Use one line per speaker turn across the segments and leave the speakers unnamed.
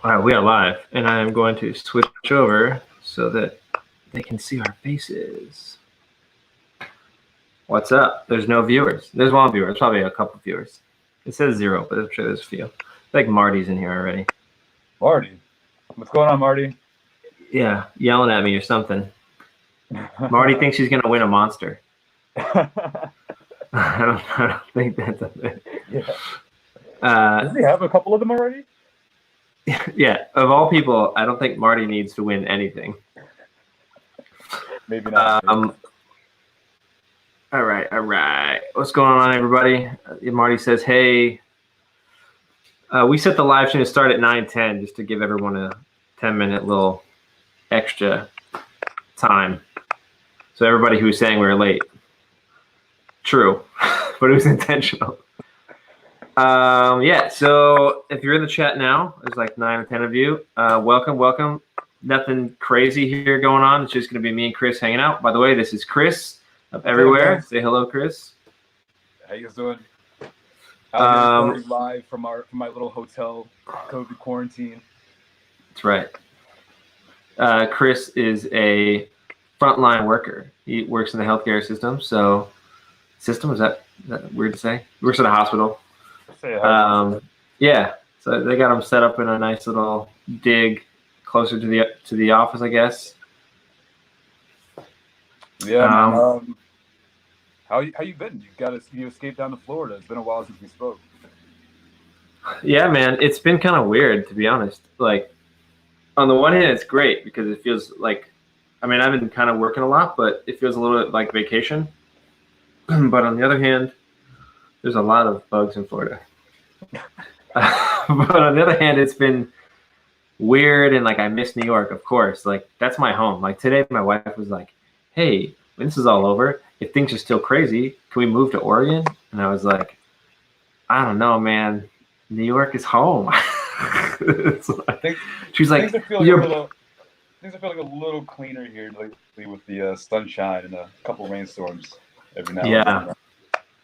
All right, we are live, and I am going to switch over so that they can see our faces. What's up? There's no viewers. There's one viewer. There's probably a couple viewers. It says 0, but I'm sure there's a few. I think Marty's in here already.
Marty? What's going on, Marty?
Yeah, yelling at me or something. Marty thinks she's going to win a monster. I don't think that's a thing.
Yeah. Does he have a couple of them already?
Yeah, of all people, I don't think Marty needs to win anything.
Maybe not.
All right. What's going on, everybody? Marty says, hey. We set the live stream to start at 9:10 just to give everyone a 10-minute little extra time. So everybody who was saying we were late. True, but it was intentional. Yeah, so if you're in the chat now, there's like 9 or 10 of you. Welcome. Nothing crazy here going on. It's just going to be me and Chris hanging out. By the way, this is Chris of Everywhere. Say hello, Chris.
How you guys doing? I'm live from my little hotel COVID quarantine.
That's right. Chris is a frontline worker. He works in the healthcare system. Is that weird to say? He works at a hospital. Yeah. So they got him set up in a nice little dig closer to the office, I guess.
Yeah. How you been? You escaped down to Florida. It's been a while since we spoke.
Yeah, man. It's been kind of weird, to be honest. Like, on the one hand, it's great because it feels like, I've been kind of working a lot, but it feels a little bit like vacation. But on the other hand, there's a lot of bugs in Florida. But on the other hand, it's been weird, and like I miss New York, of course. Like, that's my home. Like, today my wife was like, hey, when this is all over, if things are still crazy, can we move to Oregon? And I was like, I don't know, man. New York is home. She's like,
things are feeling a little cleaner here lately with the sunshine and a couple rainstorms every now and then.
Yeah.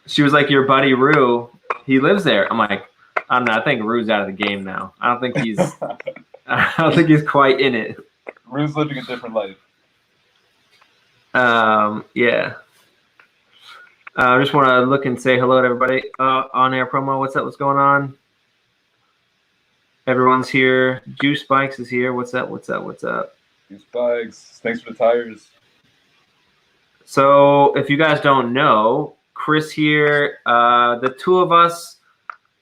She was like, your buddy Rue, he lives there. I'm like, I don't know. I think Rue's out of the game now. I don't think he's quite in it.
Rue's living a different life.
Yeah. I just want to look and say hello to everybody. On air promo, what's up? What's going on? Everyone's here. Juice Bikes is here. What's up?
Juice Bikes. Thanks for the tires.
So if you guys don't know, Chris here, the two of us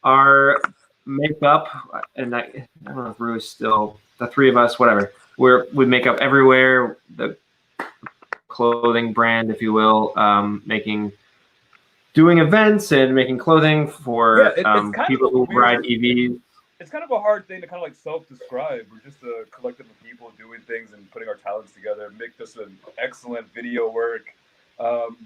are makeup, and I don't know if Rue is still, the three of us, whatever. We make up everywhere, the clothing brand, if you will, doing events and making clothing for people who ride EVs.
It's kind of a hard thing to kind of like self-describe. We're just a collective of people doing things and putting our talents together. Mick does some excellent video work.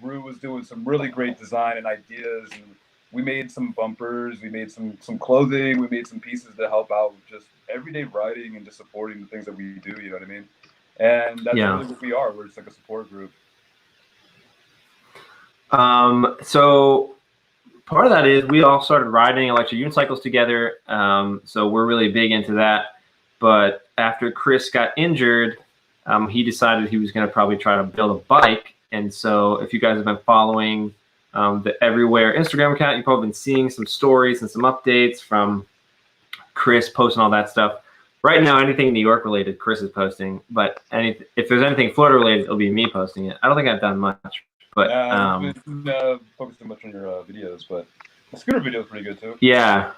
Rue was doing some really great design and ideas, and we made some bumpers, we made some clothing, we made some pieces to help out with just everyday riding and just supporting the things that we do, you know what I mean? And that's really what we are. We're just like a support group.
So part of that is we all started riding electric unicycles together. So we're really big into that. But after Chris got injured, he decided he was going to probably try to build a bike. And so if you guys have been following the Everywhere Instagram account, you've probably been seeing some stories and some updates from Chris posting all that stuff. Right now, anything New York related, Chris is posting. But if there's anything Florida related, it'll be me posting it. I don't think I've done much. But
I've been focusing much on your videos, but the scooter video is pretty good too.
Yeah.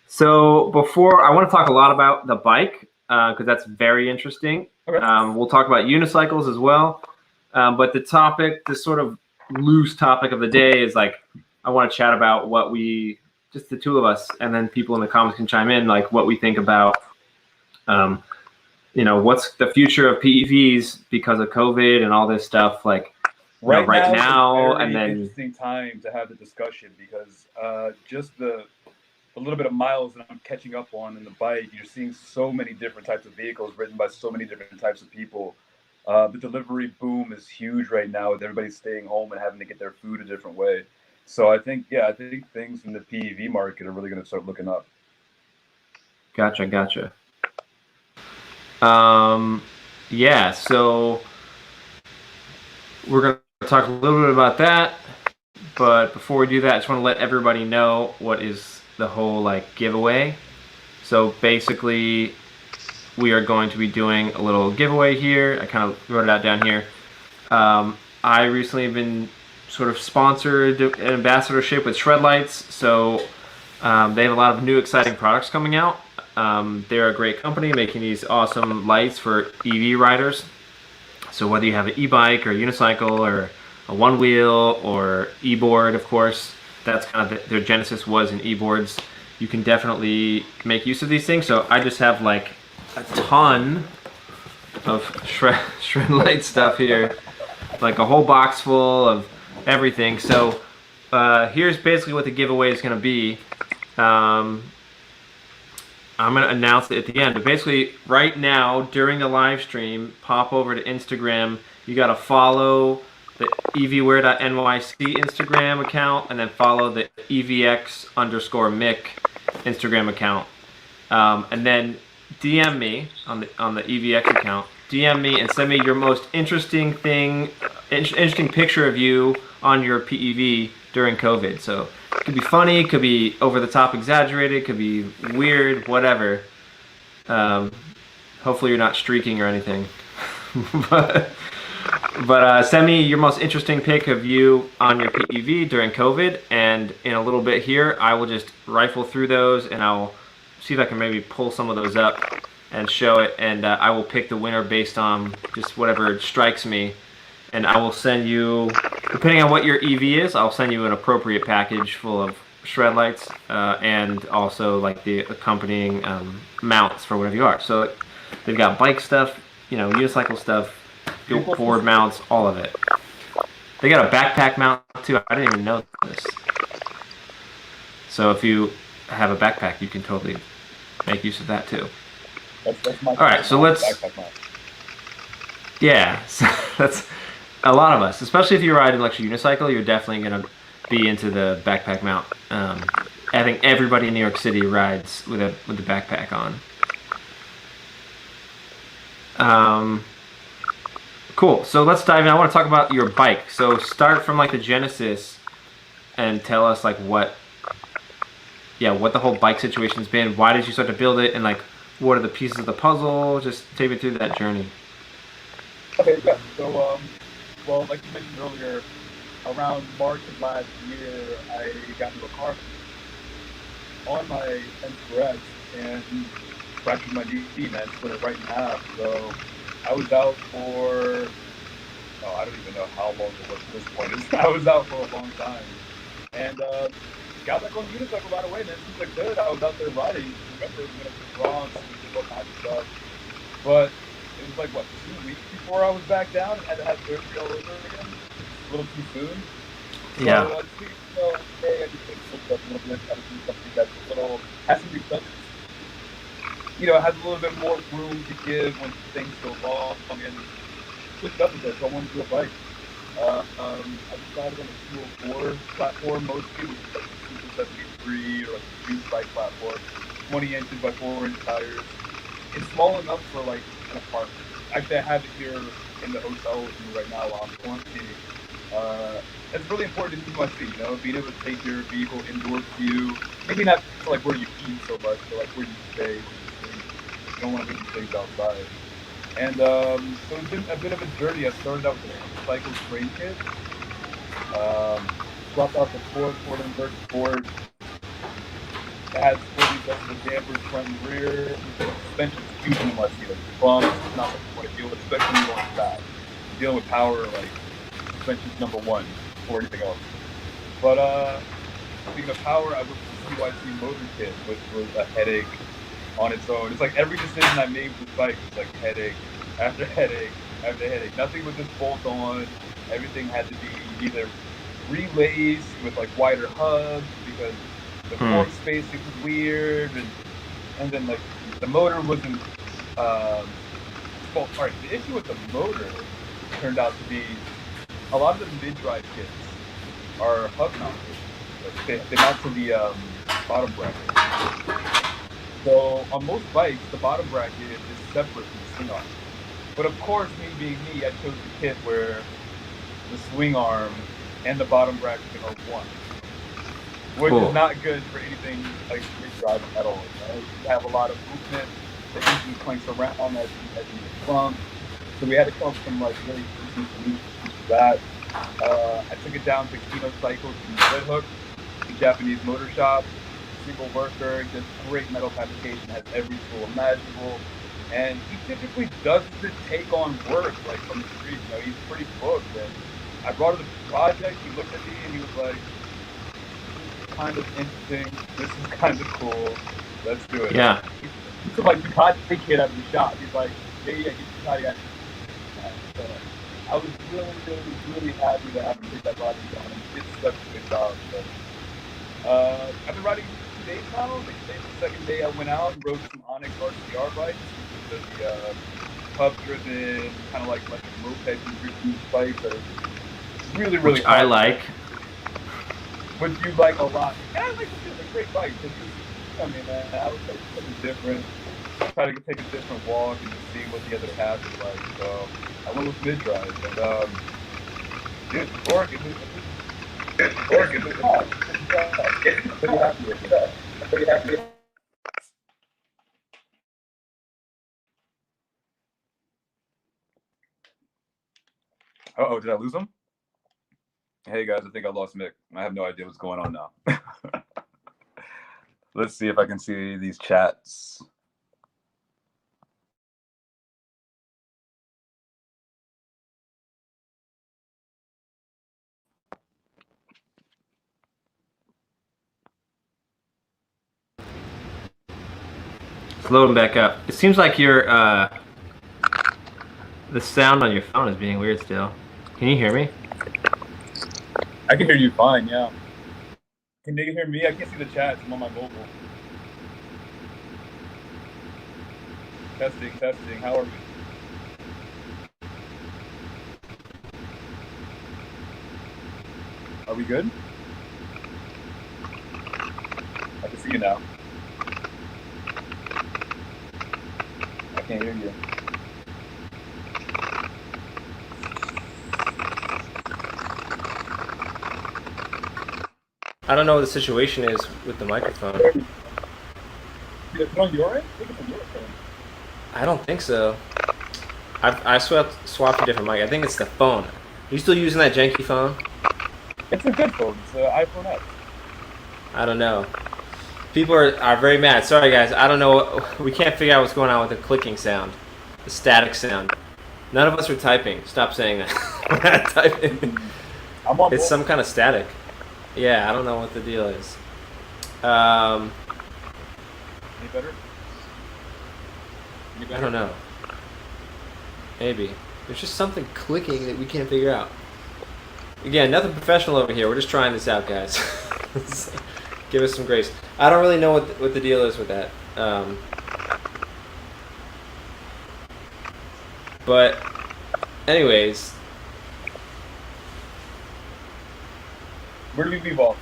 So before, I want to talk a lot about the bike because that's very interesting.
Okay.
We'll talk about unicycles as well. But the sort of loose topic of the day is like, I want to chat about just the two of us, and then people in the comments can chime in, like what we think about, what's the future of PEVs because of COVID and all this stuff. Like right now,
and then
interesting
time to have the discussion because just the little bit of miles that I'm catching up on in the bike, you're seeing so many different types of vehicles ridden by so many different types of people. The delivery boom is huge right now with everybody staying home and having to get their food a different way. So I think things in the PEV market are really going to start looking up.
Gotcha. Yeah, so we're going to talk a little bit about that. But before we do that, I just want to let everybody know what is the whole like giveaway. So basically, we are going to be doing a little giveaway here. I kind of wrote it out down here. I recently have been sort of sponsored an ambassadorship with Shredlights, so they have a lot of new exciting products coming out. They're a great company making these awesome lights for EV riders. So whether you have an e-bike or a unicycle or a one wheel or e-board, of course, that's kind of their genesis was in e-boards. You can definitely make use of these things. So I just have like a ton of Shredlight stuff here, like a whole box full of everything. So here's basically what the giveaway is going to be. I'm going to announce it at the end, but basically right now during the live stream, pop over to Instagram. You got to follow the evwear.nyc Instagram account and then follow the evX_Mick Instagram account. And then DM me on the EVX account. DM me and send me your most interesting picture of you on your PEV during COVID. So it could be funny, it could be over the top exaggerated, it could be weird, whatever. Hopefully you're not streaking or anything. but send me your most interesting pic of you on your PEV during COVID, and in a little bit here, I will just rifle through those and I'll see if I can maybe pull some of those up and show it, and I will pick the winner based on just whatever strikes me. And I will send you, depending on what your EV is, I'll send you an appropriate package full of Shredlights and also like the accompanying mounts for whatever you are. So they've got bike stuff, unicycle stuff, board mounts, all of it. They got a backpack mount too. I didn't even know this. So if you have a backpack, you can totally make use of that too.
That's my
all right, so let's. Yeah, so that's a lot of us, especially if you ride an electric unicycle. You're definitely going to be into the backpack mount. I think everybody in New York City rides with the backpack on. Cool. So let's dive in. I want to talk about your bike. So start from like the genesis and tell us like what the whole bike situation's been. Why did you start to build it, and like what are the pieces of the puzzle? Just take me through that journey.
Okay, yeah. So, well, like you mentioned earlier, around March of last year, I got into a car on my NX and fractured my knee, man, split it right in half. So I was out for, I don't even know how long it was at this point. I was out for a long time. And got back on the unicycle right away, man. Things like good. I was out there riding. Remember, we went up to Bronx and we did all kinds of stuff. But it was like, 2 weeks before I was back down and had to have surgery all over again. A little too soon.
Yeah.
So, hey, I just think stuff a little bit, try to do something that's a little, has some reflections. Has a little bit more room to give when things go wrong. And switched up a bit, so I wanted to do a bike. I decided on a 204 platform mostly, which is like a Super 73 or like a juice bike platform, 20 inches by 4-inch tires. It's small enough for like an apartment. Actually, I have it here in the hotel with me right now while I'm quarantining. It's really important to do my feet, being able to take your vehicle indoors to you. Maybe not to like where you eat so much, but like where you stay. You don't want to make mistakes outside. And so it's been a bit of a journey. I started out with a cycle train kit. Swapped out the Ford Inverted Ford. It has fully adjustable dampers front and rear. Suspension's huge in my seat. Bumps, it's not what you want to deal with, especially when you're going fast. Dealing with power, like, suspension's number one before anything else. But speaking of power, I went to the CYC motor kit, which was a headache on its own. It's like every decision I made with this bike was like headache after headache after headache. Nothing was just bolt on. Everything had to be either relays with like wider hubs because the fork spacing was weird, and then like the motor wasn't. Well, all right. The issue with the motor turned out to be a lot of the mid-drive kits are hub mounted. Like they mount to the bottom bracket. So on most bikes, the bottom bracket is separate from the swing arm. But of course, me being me, I chose the kit where the swing arm and the bottom bracket are one, which is not good for anything like street driving at all. Right? You have a lot of movement, the engine clanks around as you bump. So we had to come up with some like really interesting solutions to that. I took it down to Unicycle from Red Hook, the Japanese motor shop, single worker, just great metal fabrication, has every tool imaginable. And he typically doesn't take on work like from the street. You know, he's pretty booked. And I brought him the project. He looked at me and he was like, "This is kind of interesting. This is kind of cool. Let's do it."
Yeah.
He took like the Ducati kid out of the shop. He's like, "Yeah, get the Ducati out." So I was really happy to have him take that project on. He did such a good job. So, I've been riding 2 days now. Today's the second day I went out and rode some Onyx RCR bikes. The pub-driven, kind of like a moped drifting bikes that are really
Which I like.
Which you like a lot. And I like them. They're great bikes. I mean, man, I would say something different. Try to take a different walk and just see what the other path is like. So I went with mid-drive. And, dude, pretty happy with it. Pretty happy. Uh-oh, did I lose him? Hey guys, I think I lost Mick. I have no idea what's going on now. Let's see if I can see these chats.
It's loading back up. It seems like your the sound on your phone is being weird still. Can you hear me?
I can hear you fine, yeah. Can you hear me? I can't see the chat. I'm on my mobile. Testing. How are we? Are we good? I can see you now. I can't hear you.
I don't know what the situation is with the microphone.
Is it on your end? I think it's on your phone.
I don't think so. I swapped a different mic. I think it's the phone. Are you still using that janky phone?
It's a good phone. It's an iPhone X.
I don't know. People are very mad. Sorry guys, I don't know. We can't figure out what's going on with the clicking sound. The static sound. None of us were typing. Stop saying that. We're not typing. It's some kind of static. Yeah, I don't know what the deal is.
Any better?
I don't know. Maybe. There's just something clicking that we can't figure out. Again, nothing professional over here. We're just trying this out, guys. Give us some grace. I don't really know what the deal is with that. But anyways.
Where do we leave off?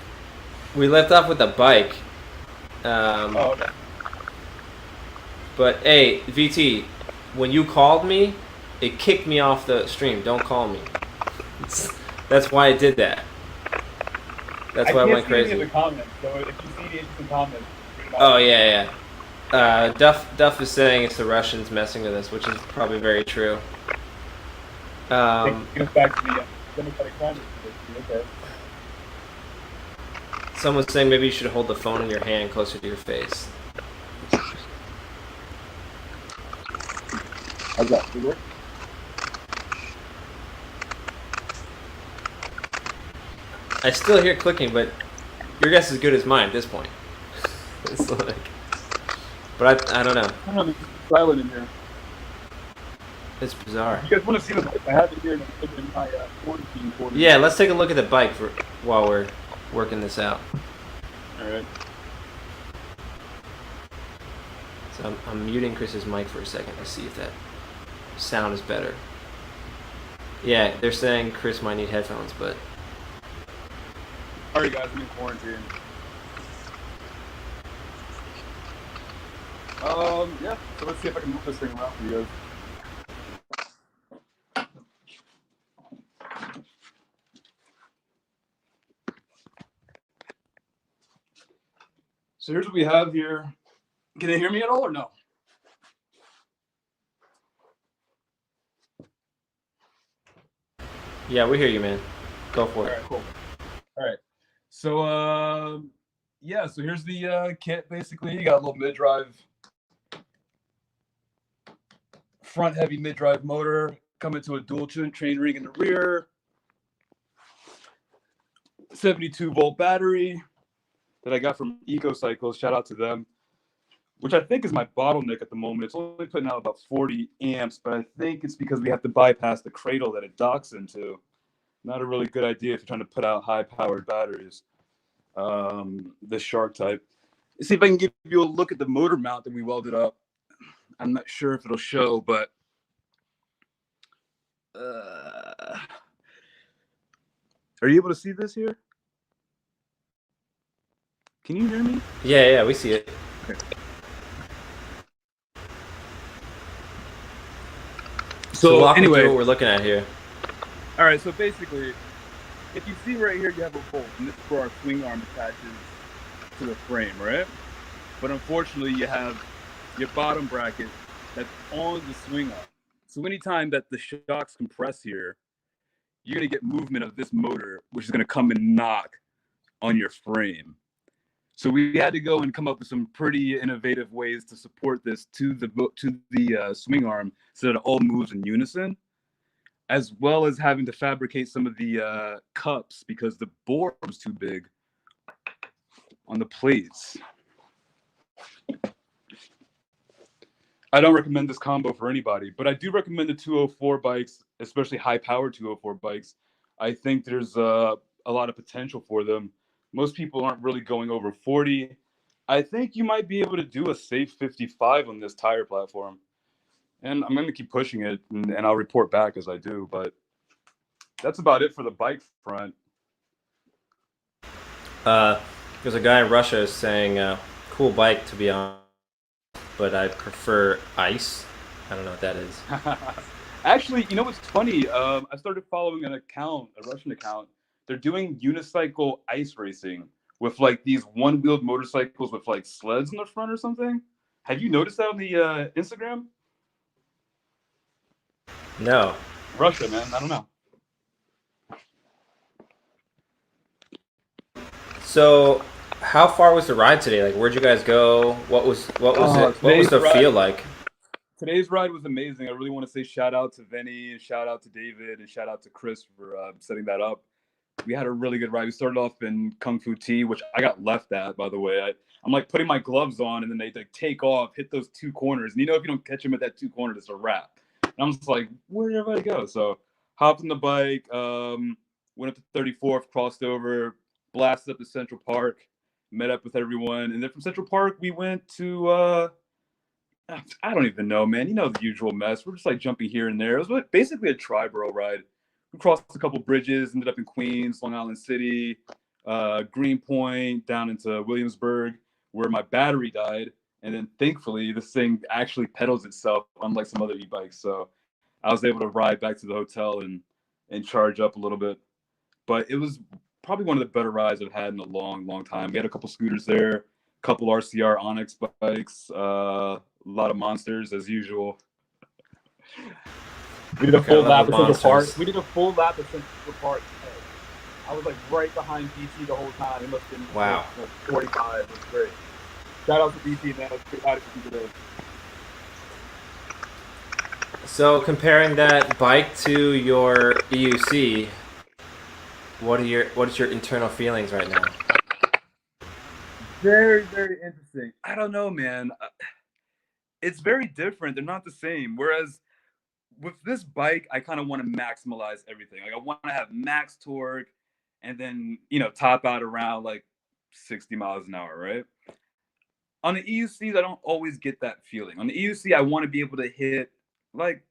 We left off with a bike.
Oh, okay.
But hey, VT, when you called me, it kicked me off the stream. Don't call me. That's why I did that. That's why I went crazy.
I can't see any of the comments, so if you see the interesting comments.
Oh, yeah. Duff is saying it's the Russians messing with us, which is probably very true.
Get back to the Democratic Congress. Okay.
Someone's saying maybe you should hold the phone in your hand closer to your face.
How's that? Good work?
I still hear clicking, but your guess is as good as mine at this point. It's like, but I don't know.
I don't know. It's silent in here.
It's bizarre.
You guys want to see the bike? I have it here in my quarantine quarter.
Yeah, let's take a look at the bike while we're working this out.
All right.
So I'm muting Chris's mic for a second to see if that sound is better. Yeah, they're saying Chris might need headphones, but...
Alright guys, I'm in quarantine. Yeah. So let's see if I can move this thing around for you guys. So here's what we have here. Can they hear me at all or no?
Yeah, we hear you, man. Go for
All
it.
right, cool. All right. So yeah, so here's the kit basically. You got a little mid-drive, front heavy mid-drive motor coming to a dual chain ring in the rear. 72-volt battery that I got from Unicycles. Shout out to them. Which I think is my bottleneck at the moment. It's only putting out about 40 amps, but I think it's because we have to bypass the cradle that it docks into. Not a really good idea if you're trying to put out high-powered batteries. This Shark type. Let's see if I can give you a look at the motor mount that we welded up. I'm not sure if it'll show, but are you able to see this here? Can you hear me?
Yeah, we see it.
Okay.
So walk me
anyway,
through what we're looking at here.
all right. So basically, if you see right here, you have a bolt, and this is where our swing arm attaches to the frame, right? But unfortunately, you have your bottom bracket that's on the swing arm. So anytime that the shocks compress here, you're gonna get movement of this motor, which is gonna come and knock on your frame. So we had to go and come up with some pretty innovative ways to support this to the swing arm so that it all moves in unison, as well as having to fabricate some of the cups because the bore was too big on the plates. I don't recommend this combo for anybody, but I do recommend the 204 bikes, especially high-powered 204 bikes. I think there's a lot of potential for them. Most people aren't really going over 40. I think you might be able to do a safe 55 on this tire platform. And I'm going to keep pushing it, and I'll report back as I do. But that's about it for the bike front.
There's a guy in Russia saying, cool bike to be on, but I prefer ice. I don't know what that is.
Actually, you know what's funny? I started following an account, a Russian account. They're doing unicycle ice racing with like these one-wheeled motorcycles with like sleds in the front or something. Have you noticed that on the Instagram?
No.
Russia, man. I don't know.
So, how far was the ride today? Like, where'd you guys go? What was the feel like?
Today's ride was amazing. I really want to say shout out to Vinny and shout out to David and shout out to Chris for setting that up. We had a really good ride. We started off in Kung Fu Tea, which I got left at, by the way. I'm like putting my gloves on, and then they like take off, hit those two corners, and you know if you don't catch them at that two corners, it's a wrap. And I'm just like, where did everybody go? So hopped on the bike, went up to 34th, crossed over, blasted up to Central Park, met up with everyone, and then from Central Park we went to I don't even know, man. You know the usual mess. We're just like jumping here and there. It was basically a tri-borough ride. We crossed a couple bridges, ended up in Queens, Long Island City, Greenpoint, down into Williamsburg, where my battery died. And then thankfully, this thing actually pedals itself, unlike some other e-bikes. So I was able to ride back to the hotel and charge up a little bit. But it was probably one of the better rides I've had in a long, long time. We had a couple scooters there, a couple RCR Onyx bikes, a lot of monsters as usual. We did a full lap of Central Park. We did a full lap of Central Park. I was like right behind BT the whole time. It must have been
Wow.
like 45. It was great. Shout out to BT, man. Let's get out of here today.
So, comparing that bike to your EUC, what is your internal feelings right now?
Very, very interesting. I don't know, man. It's very different. They're not the same. Whereas with this bike, I kind of want to maximize everything. Like I want to have max torque and then, top out around like 60 miles an hour, right? On the EUCs, I don't always get that feeling. On the EUC, I want to be able to hit like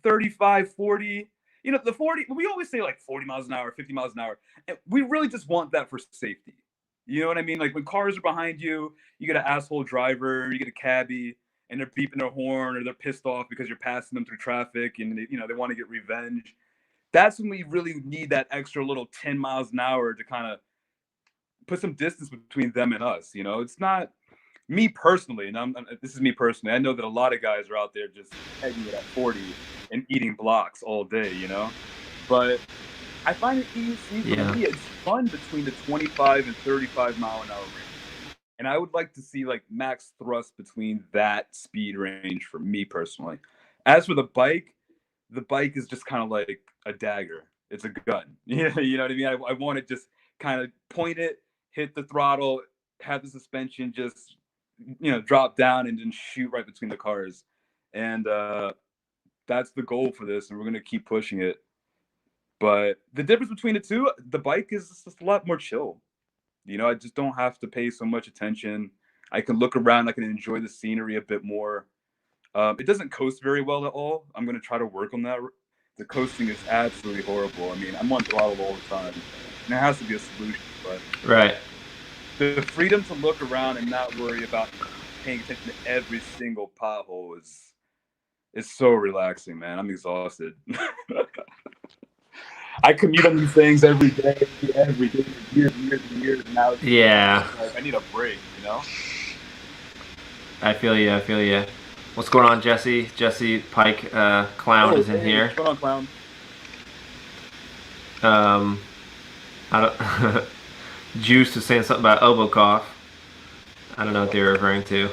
35, 40. The 40, we always say like 40 miles an hour, 50 miles an hour. And we really just want that for safety. You know what I mean? Like when cars are behind you, you get an asshole driver, you get a cabbie. and they're beeping their horn, or they're pissed off because you're passing them through traffic, and they want to get revenge. That's when we really need that extra little 10 miles an hour to kind of put some distance between them and us. It's not me personally, and this is me personally. I know that a lot of guys are out there just pegging it at 40 and eating blocks all day, but I find it easy for me. It's fun between the 25 and 35 mile an hour range, and I would like to see like max thrust between that speed range for me personally. As for the bike is just kind of like a dagger. It's a gun. You know what I mean? I want to just kind of point it, hit the throttle, have the suspension just drop down and then shoot right between the cars. And that's the goal for this, and we're going to keep pushing it. But the difference between the two, the bike is just a lot more chill. I just don't have to pay so much attention. I can look around. I can enjoy the scenery a bit more. It doesn't coast very well at all. I'm going to try to work on that. The coasting is absolutely horrible. I mean, I'm on throttle all the time. And there has to be a solution. But
right.
The freedom to look around and not worry about paying attention to every single pothole is so relaxing, man. I'm exhausted. I commute on these things every day for years and years and years. And now I need a break,
I feel you. What's going on, Jesse? Jesse Pike, Clown is in here.
What's going on,
Clown? I don't. Juice is saying something about elbow cough. I don't know what they're referring to.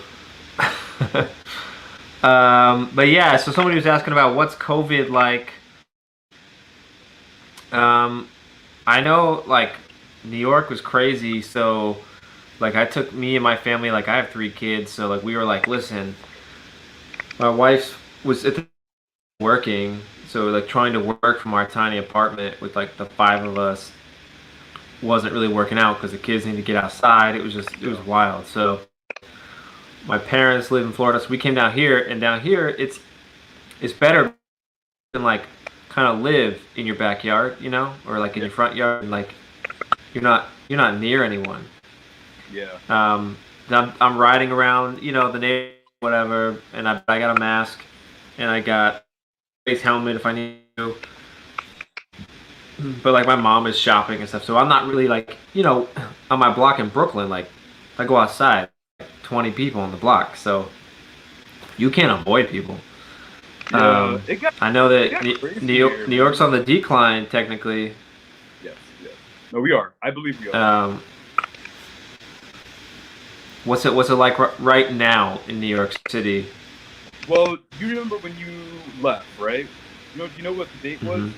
But yeah, so somebody was asking about what's COVID like. I know like New York was crazy, so like I took me and my family, like I have 3 kids, so like we were like, listen, my wife was working, so like trying to work from our tiny apartment with like the 5 of us wasn't really working out because the kids need to get outside. It was wild. So my parents live in Florida, so we came down here, and down here it's better than like kind of live in your backyard, or like in your front yard, and like you're not near anyone.
Yeah.
I'm riding around, the neighborhood, whatever, and I got a mask, and I got a face helmet if I need to. But like my mom is shopping and stuff, so I'm not really like, on my block in Brooklyn, like if I go outside, 20 people on the block, so you can't avoid people.
Yeah,
I know that New York's on the decline technically.
Yes. No, we are. I believe we are.
What's it like right now in New York City?
Well, you remember when you left, right? Do you know what the date was?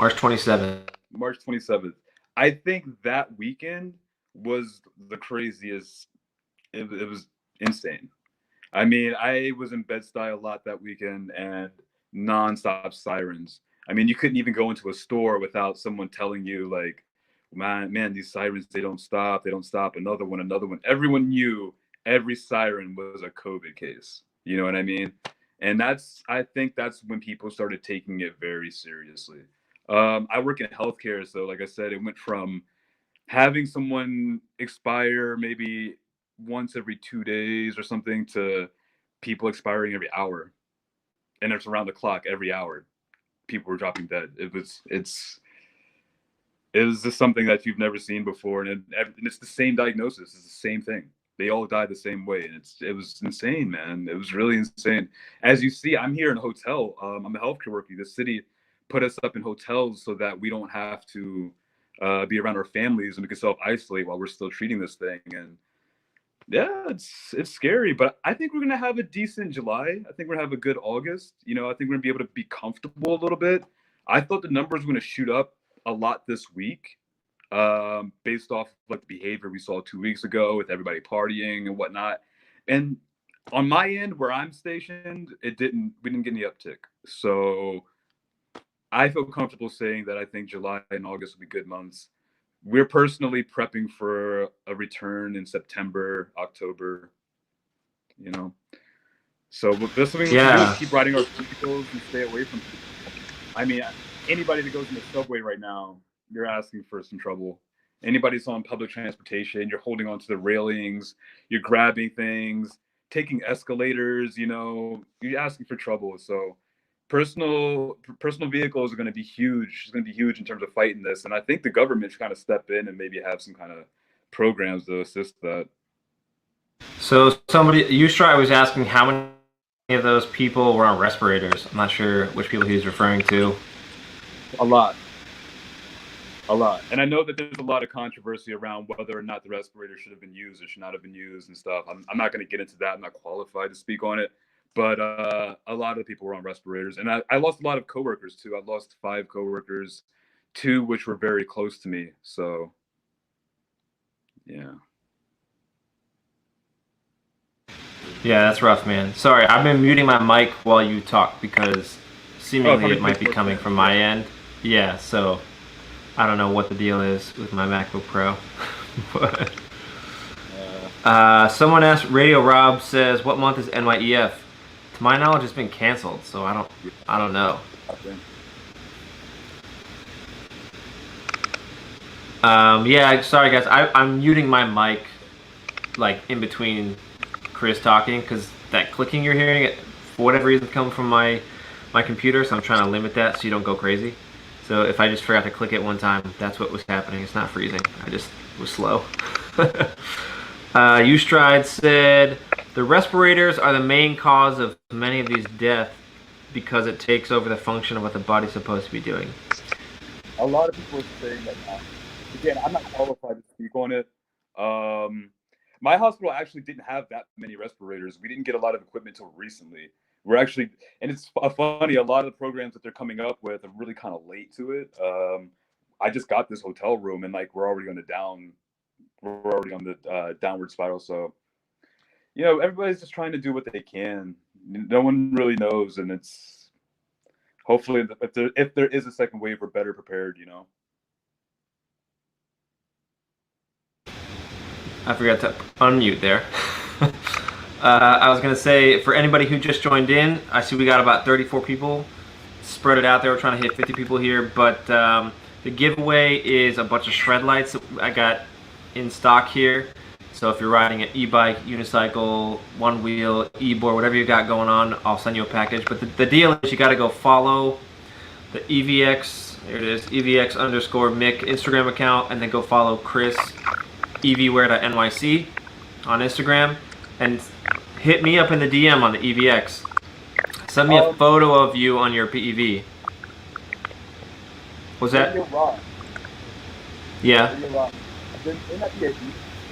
March 27th.
March 27th. I think that weekend was the craziest. It was insane. I mean, I was in Bed-Stuy a lot that weekend, and nonstop sirens. I mean, you couldn't even go into a store without someone telling you, like, man, these sirens, they don't stop. Another one. Everyone knew every siren was a COVID case. You know what I mean? And I think that's when people started taking it very seriously. I work in healthcare, so like I said, it went from having someone expire maybe once every 2 days or something to people expiring every hour, and it's around the clock every hour. People were dropping dead. It was just something that you've never seen before, and it's the same diagnosis. It's the same thing. They all died the same way, and it was insane, man. It was really insane. As you see, I'm here in a hotel. I'm a healthcare worker. The city put us up in hotels so that we don't have to be around our families, and we can self-isolate while we're still treating this thing. And yeah, it's scary, but I think we're gonna have a decent July. I think we're gonna have a good August. I think we're gonna be able to be comfortable a little bit. I thought the numbers were gonna shoot up a lot this week, based off like the behavior we saw 2 weeks ago with everybody partying and whatnot. And on my end, where I'm stationed, we didn't get any uptick. So I feel comfortable saying that I think July and August will be good months. We're personally prepping for a return in September, October, So this something we can do is keep riding our vehicles and stay away from people. I mean, anybody that goes in the subway right now, you're asking for some trouble. Anybody's on public transportation, you're holding onto the railings, you're grabbing things. taking escalators, you know, you're asking for trouble. So personal vehicles are going to be huge. It's going to be huge in terms of fighting this. And I think the government should kind of step in and maybe have some kind of programs to assist that.
So somebody, Ustri was asking how many of those people were on respirators. I'm not sure which people he's referring to.
A lot. A lot. And I know that there's a lot of controversy around whether or not the respirator should have been used or should not have been used and stuff. I'm not going to get into that. I'm not qualified to speak on it. But a lot of people were on respirators. And I lost a lot of coworkers, too. I lost 5 coworkers, 2 which were very close to me. So, yeah.
Yeah, that's rough, man. Sorry, I've been muting my mic while you talk because seemingly it might be coming from my end. Yeah, so I don't know what the deal is with my MacBook Pro. But someone asked, Radio Rob says, what month is NYEF? To my knowledge, it's been canceled, so I don't know. Yeah, sorry guys, I'm muting my mic like in between Chris talking because that clicking you're hearing, it for whatever reason comes from my computer, so I'm trying to limit that so you don't go crazy. So if I just forgot to click it one time, that's what was happening. It's not freezing. I just was slow. Ustride said, the respirators are the main cause of many of these deaths because it takes over the function of what the body's supposed to be doing.
A lot of people are saying that now. Again, I'm not qualified to speak on it. My hospital actually didn't have that many respirators. We didn't get a lot of equipment until recently. We're actually, and it's funny, a lot of the programs that they're coming up with are really kind of late to it. I just got this hotel room and like we're already on the downward spiral. So, you know, everybody's just trying to do what they can. No one really knows, and it's hopefully if there is a second wave, we're better prepared. You know.
I forgot to unmute there. I was going to say, for anybody who just joined in, I see we got about 34 people. Spread it out there. We're trying to hit 50 people here. But the giveaway is a bunch of shred lights that I got in stock here. So if you're riding an e-bike, unicycle, one wheel, e-board, whatever you got going on, I'll send you a package. But the deal is you got to go follow the evX, there it is, evX_Mick Instagram account, and then go follow Chris, evwear.nyc on Instagram, and hit me up in the DM on the EVX. Send me a photo of you on your PEV. Was that? Yeah.
It may not be a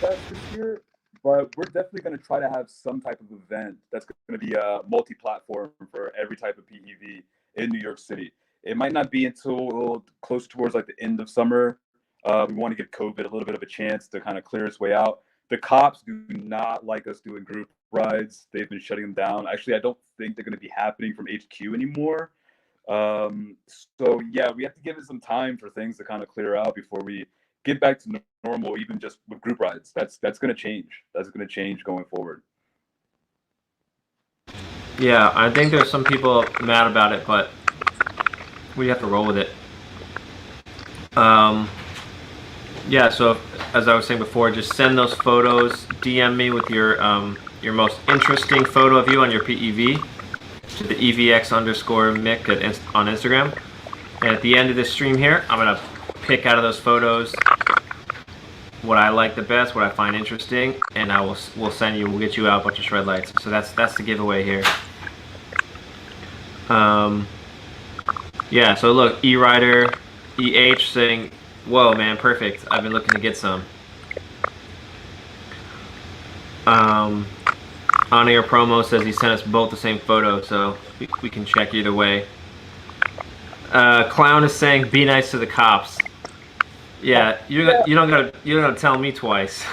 fest this year, but we're definitely going to try to have some type of event that's going to be a multi-platform for every type of PEV in New York City. It might not be until close towards like the end of summer. We want to give COVID a little bit of a chance to kind of clear its way out. The cops do not like us doing group rides. They've been shutting them down. Actually, I don't think they're going to be happening from HQ anymore. So yeah, we have to give it some time for things to kind of clear out before we get back to normal, even just with group rides. That's going to change. That's going to change going forward.
Yeah, I think there's some people mad about it, but we have to roll with it. Yeah, so as I was saying before, just send those photos, DM me with your most interesting photo of you on your PEV to the evX_Mick on Instagram. And at the end of this stream here, I'm gonna pick out of those photos what I like the best, what I find interesting, and we'll send you, we'll get you out a bunch of shred lights. So that's the giveaway here. Yeah, so look, E-Rider, EH saying, whoa man, perfect. I've been looking to get some. On-air promo says he sent us both the same photo, so we can check either way. Clown is saying, be nice to the cops. Yeah, you don't gotta tell me twice.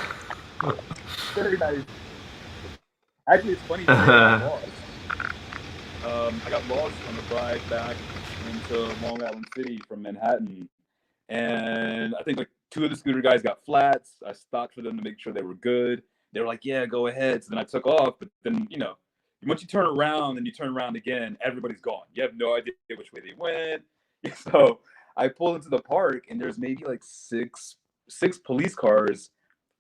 Very nice. Actually, it's funny. I got lost on the ride back into Long Island City from Manhattan, and I think like 2 of the scooter guys got flats. I stopped for them to make sure they were good. They were like, "Yeah, go ahead." So then I took off, but then once you turn around and you turn around again, everybody's gone. You have no idea which way they went. So I pull into the park, and there's maybe like six police cars,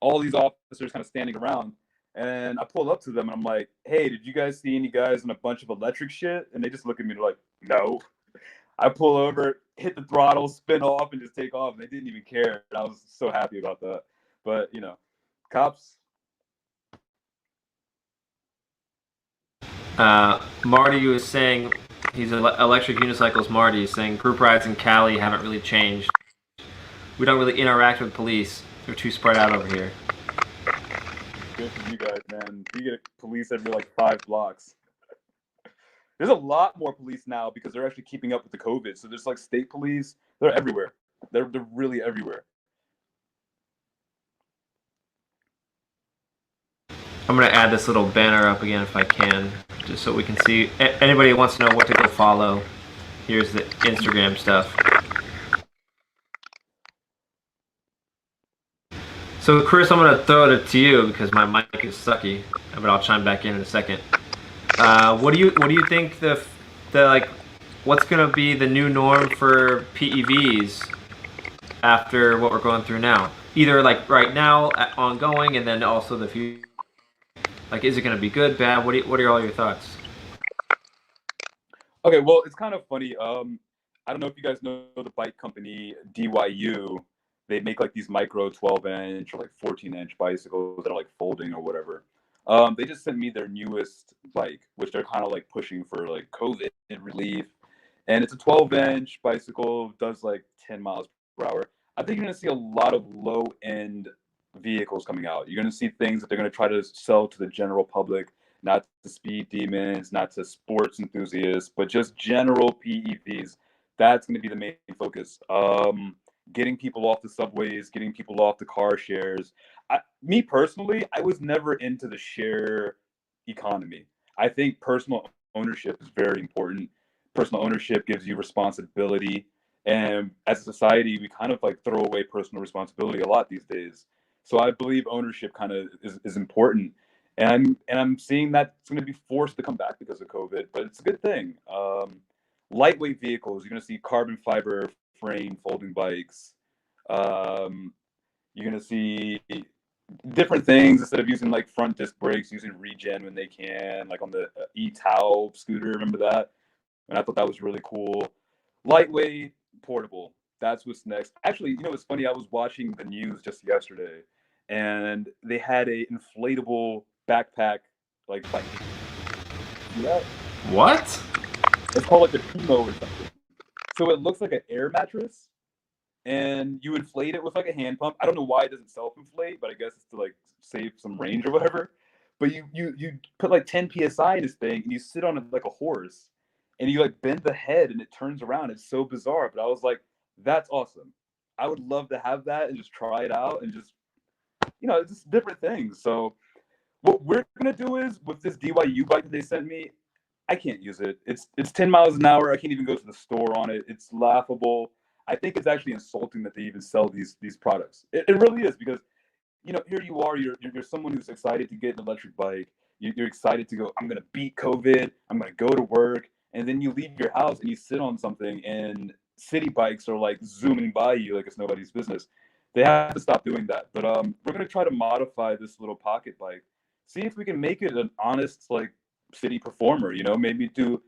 all these officers kind of standing around. And I pull up to them and I'm like, hey, did you guys see any guys in a bunch of electric shit? And they just look at me and they're like, no. I pull over, hit the throttle, spin off, and just take off. And they didn't even care. And I was so happy about that. But, you know, cops.
Marty was saying, he's electric unicycles. Marty is saying group rides in Cali haven't really changed. We don't really interact with police. They're too spread out over here.
Good for you guys, man. You get police every like 5 blocks. There's a lot more police now because they're actually keeping up with the COVID. So there's like state police. They're everywhere. They're really everywhere.
I'm going to add this little banner up again if I can, just so we can see. Anybody who wants to know what to go follow, here's the Instagram stuff. So Chris, I'm going to throw it to you because my mic is sucky, but I'll chime back in a second. What do you think the like what's going to be the new norm for PEVs after what we're going through now? Either like right now, ongoing, and then also the future. Like, is it going to be good, bad? What are all your thoughts?
Okay, well, it's kind of funny. I don't know if you guys know the bike company DYU. They make like these micro 12-inch or like 14-inch bicycles that are like folding or whatever. They just sent me their newest bike, which they're kind of like pushing for like COVID relief. And it's a 12-inch bicycle, does like 10 miles per hour. I think you're going to see a lot of low-end vehicles coming out. You're going to see things that they're going to try to sell to the general public, not to speed demons, not to sports enthusiasts, but just general PEVs. That's going to be the main focus. Getting people off the subways, getting people off the car shares. Me personally, I was never into the share economy. I think personal ownership is very important. Personal ownership gives you responsibility. And as a society, we kind of like throw away personal responsibility a lot these days. So I believe ownership kind of is important. And I'm seeing that it's going to be forced to come back because of COVID, but it's a good thing. Lightweight vehicles, you're going to see carbon fiber frame folding bikes. You're going to see different things instead of using like front disc brakes, using regen when they can, like on the e-Tau scooter. Remember that? And I thought that was really cool. Lightweight, portable. That's what's next. Actually, you know, it's funny. I was watching the news just yesterday, and they had a inflatable backpack like bike. Yeah.
What?
It's called like a Primo or something. So it looks like an air mattress, and you inflate it with like a hand pump. I don't know why it doesn't self-inflate, but I guess it's to like save some range or whatever. But you put like 10 psi in this thing, and you sit on it like a horse, and you like bend the head, and it turns around. It's so bizarre, but I was like, that's awesome. I would love to have that and just try it out and just, you know, just different things. So what we're gonna do is with this DYU bike that they sent me, I can't use it. It's 10 miles an hour. I can't even go to the store on it. It's laughable. I think it's actually insulting that they even sell these products. It really is, because, you know, here you are. You're someone who's excited to get an electric bike. You're excited to go, I'm gonna beat COVID. I'm gonna go to work, and then you leave your house and you sit on something, and city bikes are like zooming by you like it's nobody's business. They have to stop doing that. But we're gonna try to modify this little pocket bike. See if we can make it an honest like city performer. You know, maybe do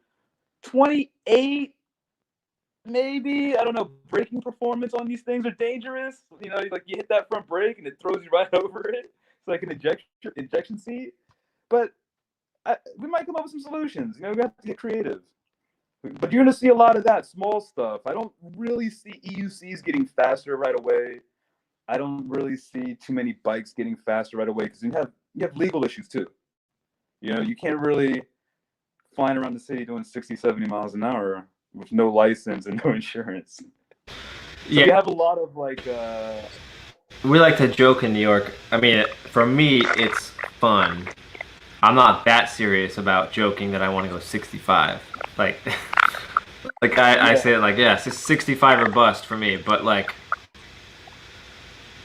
28. Maybe, I don't know, braking performance on these things are dangerous. You know, like you hit that front brake and it throws you right over it. It's like an ejection seat. But we might come up with some solutions. You know, we have to get creative. But you're going to see a lot of that small stuff. I don't really see EUCs getting faster right away. I don't really see too many bikes getting faster right away, because you have legal issues too. You know, you can't really flying around the city doing 60, 70 miles an hour with no license and no insurance. So
Yeah,
you have a lot of like
we like to joke in New York. I mean, for me, it's fun. I'm not that serious about joking that I want to go 65. Like, I say it like, yeah, it's 65 or bust for me. But like,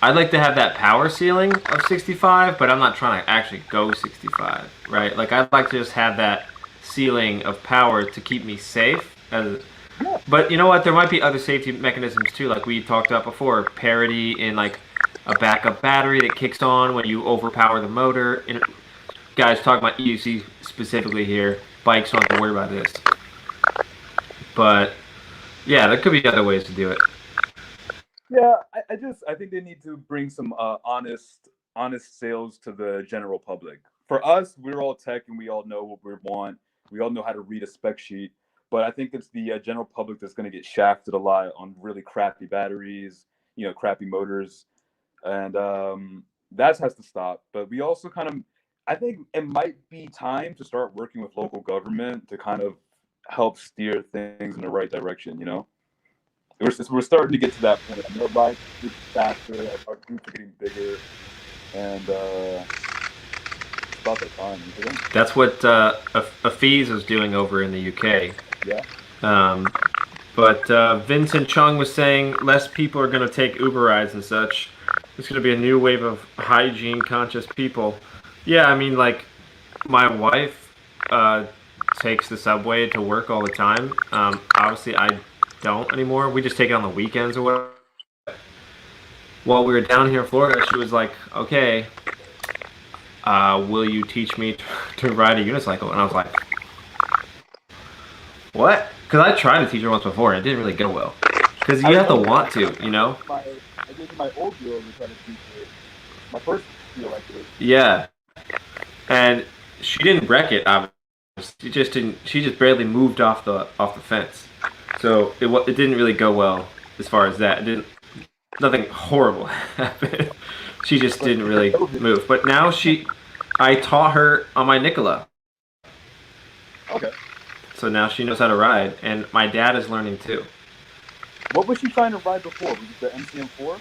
I'd like to have that power ceiling of 65, but I'm not trying to actually go 65, right? Like, I'd like to just have that ceiling of power to keep me safe. But you know what? There might be other safety mechanisms too, like we talked about before. Parity in like a backup battery that kicks on when you overpower the motor. And guys, talking about EUC specifically here. Bikes don't have to worry about this. But yeah, there could be other ways to do it.
Yeah, I think they need to bring some honest sales to the general public. For us, we're all tech and we all know what we want. We all know how to read a spec sheet. But I think it's the general public that's going to get shafted a lot on really crappy batteries, crappy motors, and that has to stop. But we also I think it might be time to start working with local government to kind of help steer things in the right direction. We're starting to get to that point. I know life is faster, our groups are getting bigger, and it's about that time.
That's what PEVs is doing over in the UK.
Yeah.
But Vincent Chung was saying less people are going to take Uber rides and such. There's going to be a new wave of hygiene conscious people. Yeah, I mean, like, my wife takes the subway to work all the time. Obviously, I don't anymore. We just take it on the weekends or whatever. While we were down here in Florida, she was like, okay, will you teach me to ride a unicycle? And I was like, what? Because I tried to teach her once before, and it didn't really go well. Because you have to want to,
I did my old girl to try to teach her. My first deal, actually.
Yeah. And she didn't wreck it, obviously. She just barely moved off the fence. So it didn't really go well as far as that. Nothing horrible happened. She just didn't really move. But now I taught her on my Nikola.
Okay.
So now she knows how to ride, and my dad is learning too.
What was she trying to ride before? Was it the MCM4?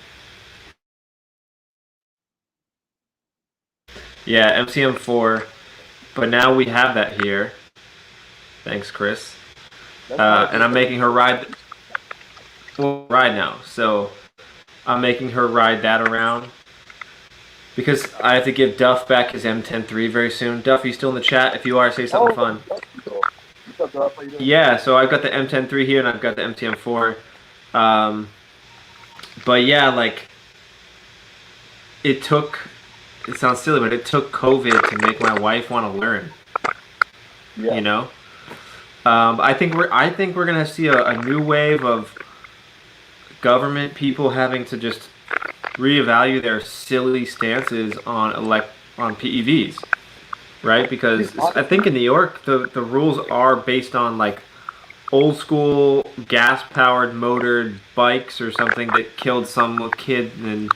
Yeah, MCM4. But now we have that here. Thanks, Chris. And I'm making her ride now. So I'm making her ride that around. Because I have to give Duff back his M103 very soon. Duff, you still in the chat? If you are, say something fun.
What's up, Duff? How you doing?
Yeah, so I've got the M103 here and I've got the MTM4. But yeah, like, it sounds silly, but it took COVID to make my wife want to learn. Yeah. I think we're gonna see a new wave of government people having to just reevaluate their silly stances on PEVs, right? Because I think in New York the rules are based on like old school gas powered motored bikes or something that killed some kid, and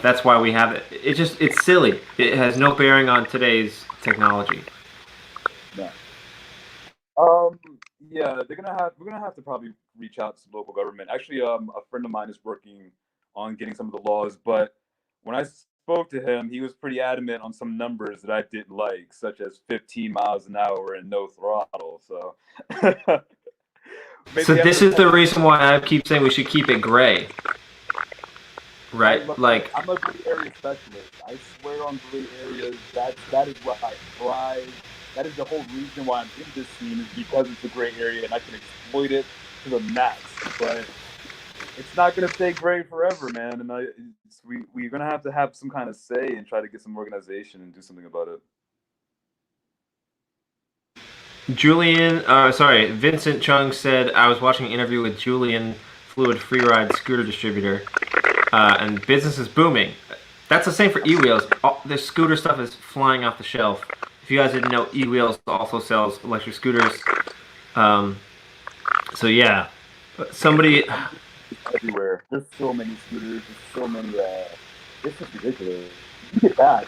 that's why we have it. It's silly. It has no bearing on today's technology.
Yeah. Yeah, we're gonna have to probably reach out to local government. Actually, a friend of mine is working on getting some of the laws, but when I spoke to him, he was pretty adamant on some numbers that I didn't like, such as 15 miles an hour and no throttle. So,
so this is the reason why I keep saying we should keep it gray. Right, like
I'm a gray area specialist. I swear on gray areas. That is what I thrive. That is the whole reason why I'm in this scene, is because it's a gray area and I can exploit it to the max. But it's not gonna stay gray forever, man. And we're gonna have some kind of say and try to get some organization and do something about
it. Vincent Chung said, I was watching an interview with Julian, Fluid Freeride scooter distributor, and business is booming. That's the same for eWheels. The scooter stuff is flying off the shelf. If you guys didn't know, eWheels also sells electric scooters. So yeah, somebody...
everywhere. There's so many scooters. There's so many... it's just ridiculous. You get back.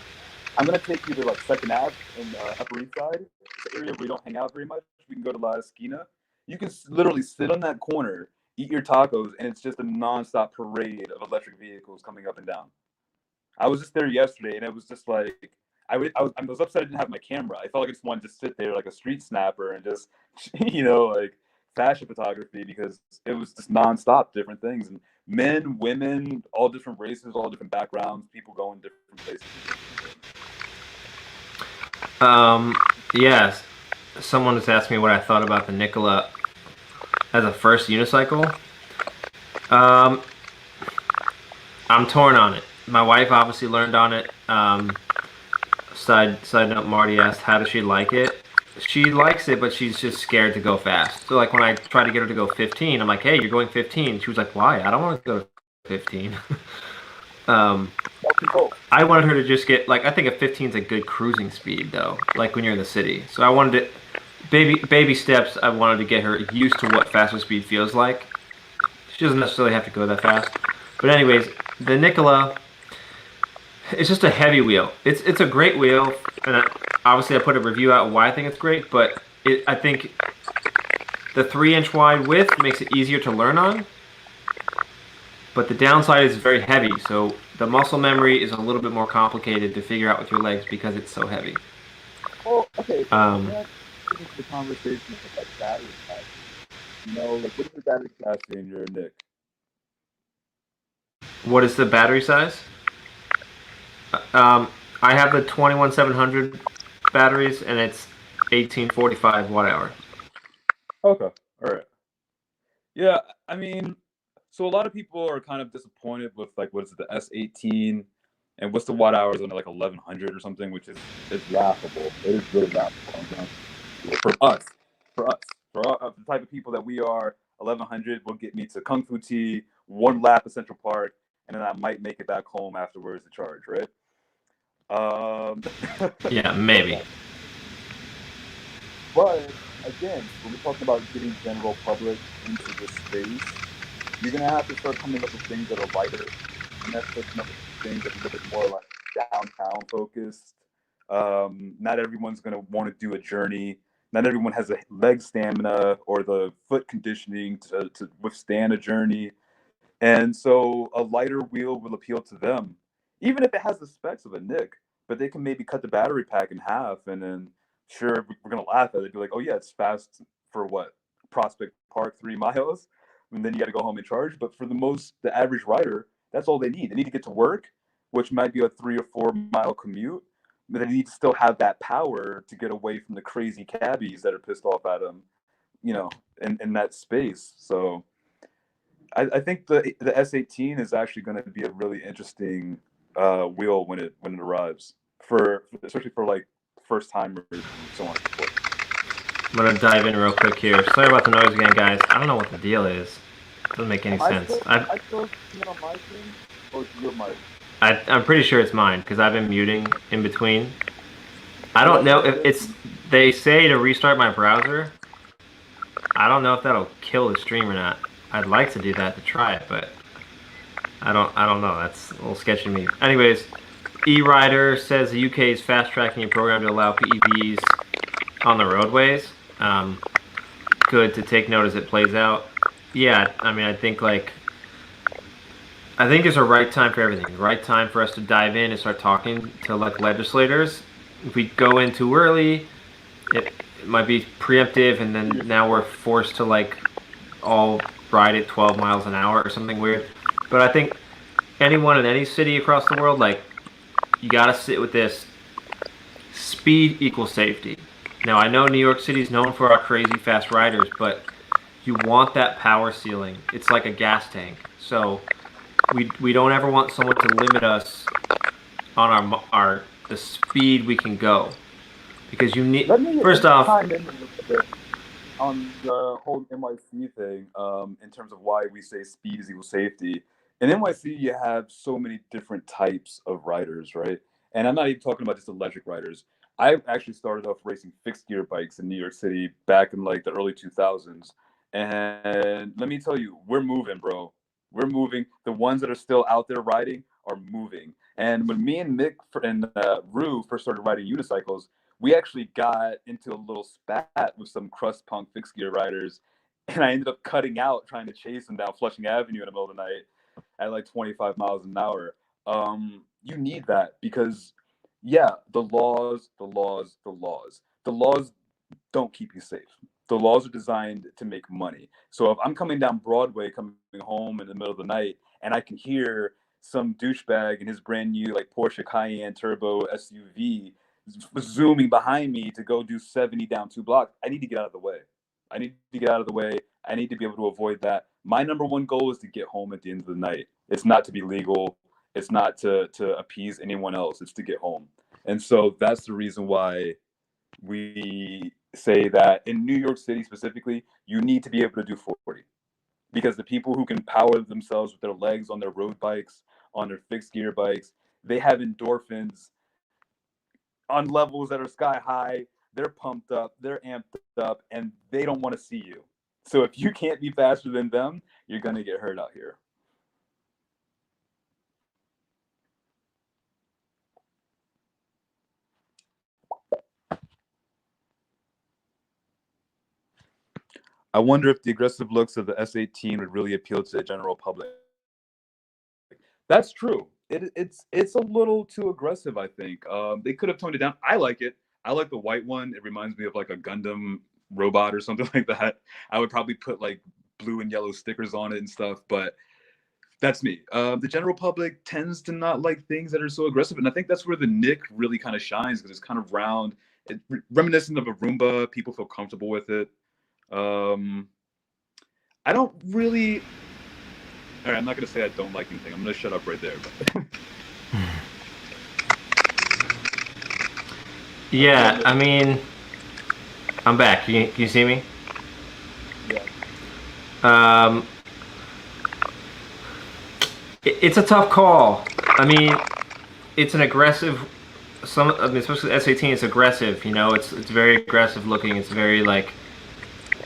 I'm going to take you to like 2nd Ave in Upper East Side, the area where we don't hang out very much. We can go to La Esquina. You can literally sit on that corner, eat your tacos, and it's just a nonstop parade of electric vehicles coming up and down. I was just there yesterday, and it was just like, I was upset I didn't have my camera. I felt like I just wanted to sit there like a street snapper and just, like fashion photography, because it was just nonstop different things. And men, women, all different races, all different backgrounds, people going different places.
Yes. Someone has asked me what I thought about the Nikola as a first unicycle. I'm torn on it. My wife obviously learned on it. Side note, Marty asked, how does she like it? She likes it, but she's just scared to go fast. So like when I try to get her to go 15, I'm like, hey, you're going 15. She was like, why? I don't want to go 15. um, I wanted her to just get like I think a 15 is a good cruising speed though, like when you're in the city. So I wanted it baby steps. I wanted to get her used to what faster speed feels like. She doesn't necessarily have to go that fast. But anyways, the Nicola, it's just a heavy wheel. It's a great wheel, and obviously I put a review out why I think it's great. But I think the 3-inch wide width makes it easier to learn on. But the downside is very heavy, so the muscle memory is a little bit more complicated to figure out with your legs because it's so heavy.
Well, okay, so that is the conversation of like battery size. You know, like what is the battery capacity in your Nick?
What is the battery size? I have the 21700 batteries, and it's 1845 watt hour.
Okay, all right. Yeah, I mean, so a lot of people are kind of disappointed with like what is it, the S18, and what's the watt hours on like 1100 or something, which is
It's laughable. It is really laughable.
for us, for the type of people that we are. 1100 will get me to Kung Fu Tea, one lap of Central Park, and then I might make it back home afterwards to charge, right?
Yeah, maybe.
But again, when we're talking about getting general public into this space, you're gonna have to start coming up with things that are lighter. And that's just another things that are a little bit more like downtown focused. Not everyone's gonna want to do a journey. Not everyone has the leg stamina or the foot conditioning to withstand a journey. And so a lighter wheel will appeal to them, even if it has the specs of a Nick. But they can maybe cut the battery pack in half, and then sure we're gonna laugh at it. Be like, oh yeah, it's fast for what Prospect Park 3 miles, and then you got to go home and charge. But for the average rider, that's all they need. They need to get to work, which might be a 3 or 4 mile commute, but they need to still have that power to get away from the crazy cabbies that are pissed off at them, you know, in that space. So I think the S18 is actually going to be a really interesting wheel when it arrives for especially for like first timers and so on and so forth.
I'm gonna dive in real quick here. Sorry about the noise again, guys. I don't know what the deal is. Doesn't make any sense.
I still see it on my screen, or it's your mic?
I'm pretty sure it's mine because I've been muting in between. I don't know if it's. They say to restart my browser. I don't know if that'll kill the stream or not. I'd like to do that to try it, but I don't know. That's a little sketchy to me. Anyways, eRider says the UK is fast tracking a program to allow PEVs on the roadways. Good to take note as it plays out. Yeah, I mean, I think there's a right time for everything. The right time for us to dive in and start talking to like legislators. If we go in too early, it might be preemptive, and then now we're forced to like all ride at 12 miles an hour or something weird. But I think anyone in any city across the world, like, you gotta sit with this. Speed equals safety. Now, I know New York City is known for our crazy fast riders, but you want that power ceiling. It's like a gas tank. So we don't ever want someone to limit us on the speed we can go, because you need. First off,
on the whole NYC thing, in terms of why we say speed is equal safety. In NYC, you have so many different types of riders, right? And I'm not even talking about just electric riders. I actually started off racing fixed gear bikes in New York City back in like the early 2000s. And let me tell you, we're moving, bro. We're moving. The ones that are still out there riding are moving. And when me and Mick and Rue first started riding unicycles, we actually got into a little spat with some crust punk fixed gear riders. And I ended up cutting out trying to chase them down Flushing Avenue in the middle of the night at like 25 miles an hour. You need that because, yeah, the laws don't keep you safe. The laws are designed to make money. So if I'm coming down Broadway, coming home in the middle of the night, and I can hear some douchebag in his brand new like Porsche Cayenne Turbo SUV zooming behind me to go do 70 down 2 blocks, I need to get out of the way. I need to be able to avoid that. My number one goal is to get home at the end of the night. It's not to be legal. It's not to appease anyone else. It's to get home.
And so that's the reason why we say that in New York City specifically, you need to be able to do 40, because the people who can power themselves with their legs on their road bikes, on their fixed gear bikes, they have endorphins on levels that are sky high. They're pumped up, they're amped up, and they don't want to see you. So if you can't be faster than them, you're going to get hurt out here. I wonder if the aggressive looks of the S18 would really appeal to the general public. That's true. It's a little too aggressive, I think. They could have toned it down. I like it. I like the white one. It reminds me of like a Gundam robot or something like that. I would probably put like blue and yellow stickers on it and stuff, but that's me. The general public tends to not like things that are so aggressive, and I think that's where the Nick really kind of shines, because it's kind of round, reminiscent of a Roomba. People feel comfortable with it. I don't really. All right, I'm not going to say I don't like anything. I'm going to shut up right there.
Yeah, I mean, I'm back. Can you see me?
Yeah.
It's a tough call. I mean, it's an aggressive. Especially the S18, it's aggressive. You know, it's very aggressive looking. It's very like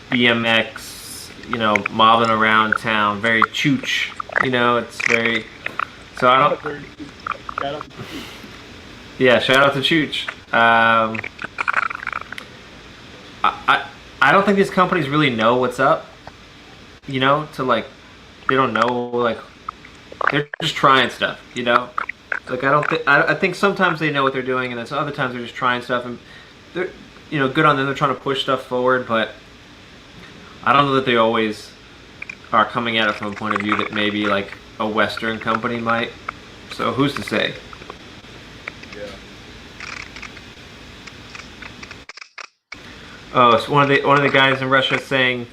BMX. You know, mobbing around town, very chooch. You know, it's very. So I don't.
Shout out to Chooch.
Yeah, shout out to Chooch. I don't think these companies really know what's up. You know, to like, they don't know, like, they're just trying stuff. You know, like I think sometimes they know what they're doing, and then other times they're just trying stuff, and they're, you know, good on them. They're trying to push stuff forward, but I don't know that they always are coming at it from a point of view that maybe like a Western company might. So who's to say?
Yeah.
Oh, so one of the guys in Russia saying,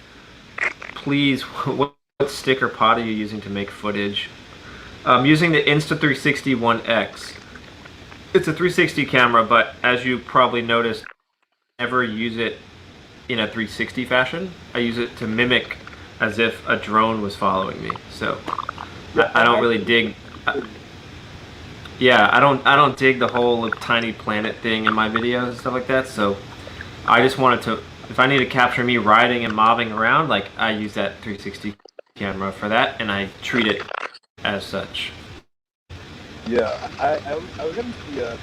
please, what sticker pod are you using to make footage? I'm using the Insta360 1X. It's a 360 camera, but as you probably noticed, I never use it in a 360 fashion. I use it to mimic as if a drone was following me. So I don't really dig. Yeah, I don't dig the whole tiny planet thing in my videos and stuff like that. So I just wanted to, if I need to capture me riding and mobbing around, like I use that 360 camera for that, and I treat it as such.
Yeah, I was getting the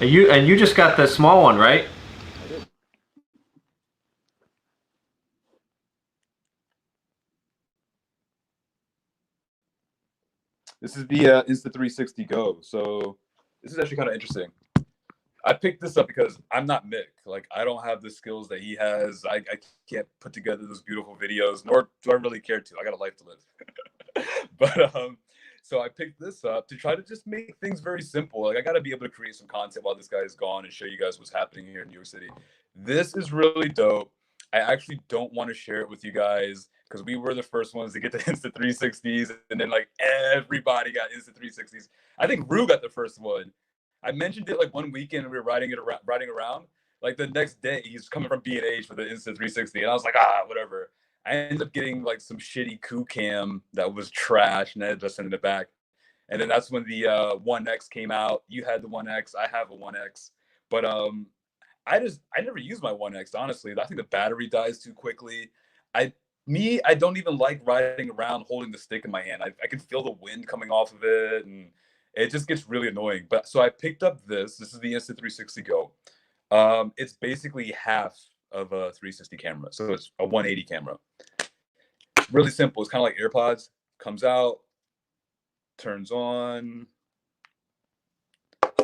And you just got the small one, right?
I did.
This is the Insta360 Go. So this is actually kind of interesting. I picked this up because I'm not Mick. Like, I don't have the skills that he has. I can't put together those beautiful videos, nor do I really care to. I got a life to live. But so I picked this up to try to just make things very simple. Like, I got to be able to create some content while this guy is gone and show you guys what's happening here in New York City. This is really dope. I actually don't want to share it with you guys because we were the first ones to get the Insta360s, and then like everybody got Insta360s. I think Rue got the first one. I mentioned it like one weekend and we were riding around. Like the next day, he's coming from B&H for the Insta360, and I was like, whatever. I ended up getting like some shitty coup cam that was trash, and I ended up sending it back. And then that's when the 1X came out. You had the 1X, I have a 1X, but I never use my 1X, honestly. I think the battery dies too quickly. I don't even like riding around holding the stick in my hand. I can feel the wind coming off of it, and it just gets really annoying. But so I picked up this. This is the Insta360 Go. It's basically half of a 360 camera. So it's a 180 camera. Really simple. It's kind of like AirPods. Comes out, turns on.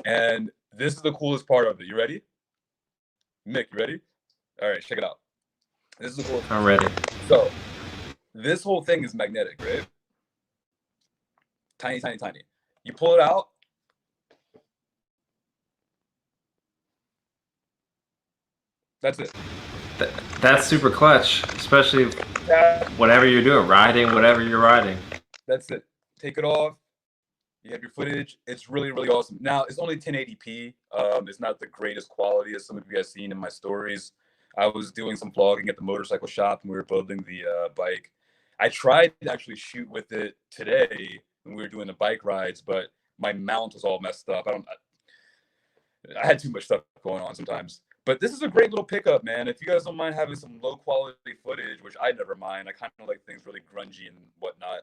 And this is the coolest part of it. You ready? Mick, you ready? All right, check it out. This is the coolest part.
I'm ready.
So this whole thing is magnetic, right? Tiny, tiny, tiny. You pull it out. That's it.
That's super clutch, especially whatever you're doing, riding, whatever you're riding.
That's it. Take it off. You have your footage. It's really, really awesome. Now, it's only 1080p. It's not the greatest quality, as some of you guys seen in my stories. I was doing some vlogging at the motorcycle shop, and we were building the bike. I tried to actually shoot with it today when we were doing the bike rides, but my mount was all messed up. I had too much stuff going on sometimes. But this is a great little pickup, man. If you guys don't mind having some low quality footage, which I never mind, I kind of like things really grungy and whatnot.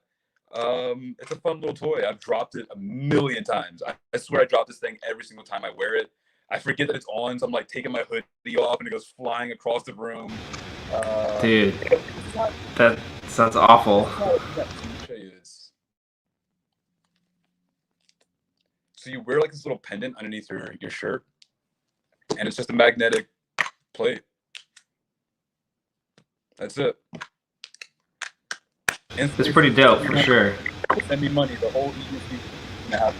It's a fun little toy. I've dropped it a million times. I swear I drop this thing every single time I wear it. I forget that it's on, so I'm like taking my hoodie off and it goes flying across the room.
Dude, that sounds awful.
Let me show you this. So you wear like this little pendant underneath your shirt, and it's just a magnetic plate. That's it.
It's pretty dope for sure.
Send me money. The whole evening now.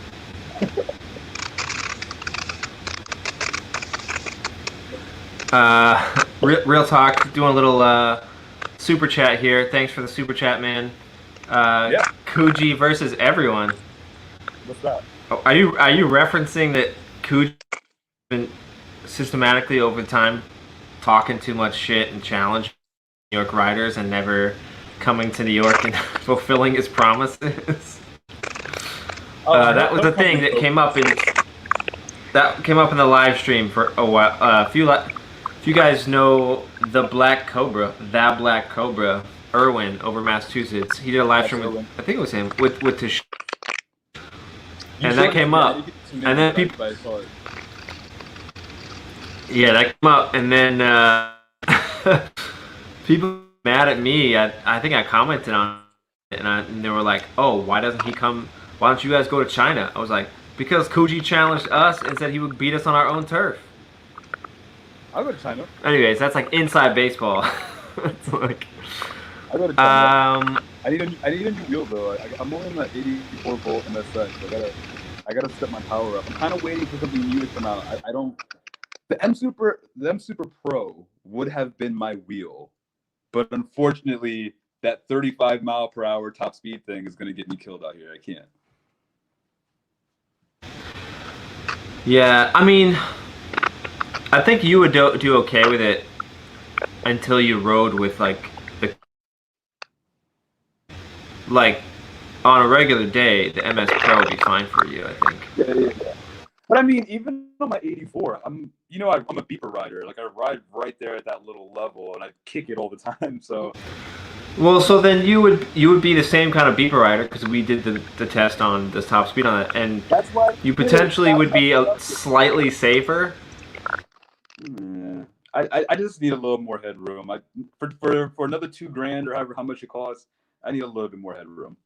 Real talk. Doing a little super chat here. Thanks for the super chat, man.
Yeah.
Kuji versus everyone.
What's that?
Oh, are you referencing that Kuji been systematically over time talking too much shit and challenging New York riders and never coming to New York and fulfilling his promises? That was a thing that came up in the live stream for a while. If you guys know the Black Cobra, Irwin over Massachusetts, he did a live stream with, I think it was him, with Tish. And that came up. And then people, yeah, that came up, and then people mad at me. I think I commented on it, and they were like, "Oh, why doesn't he come? Why don't you guys go to China?" I was like, "Because Kuji challenged us and said he would beat us on our own turf."
I'll go to China.
Anyways, that's like inside baseball. It's like,
I'll go to China. I need a new wheel though. I'm only in the 84 volt MSX. I gotta step my power up. I'm kind of waiting for something new to come out. I don't. The M Super Pro would have been my wheel, but unfortunately, that 35 mile per hour top speed thing is gonna get me killed out here. I can't.
yeah, I mean, I think you would do okay with it until you rode with like on a regular day, the MS Pro would be fine for you, I think.
Yeah. But I mean, even on my 84, I'm a beeper rider. Like I ride right there at that little level, and I kick it all the time. So.
Well, so then you would be the same kind of beeper rider because we did the test on the top speed on it, and
that's why
you potentially would be slightly safer.
Yeah. I just need a little more headroom. For another $2,000 or how much it costs, I need a little bit more headroom.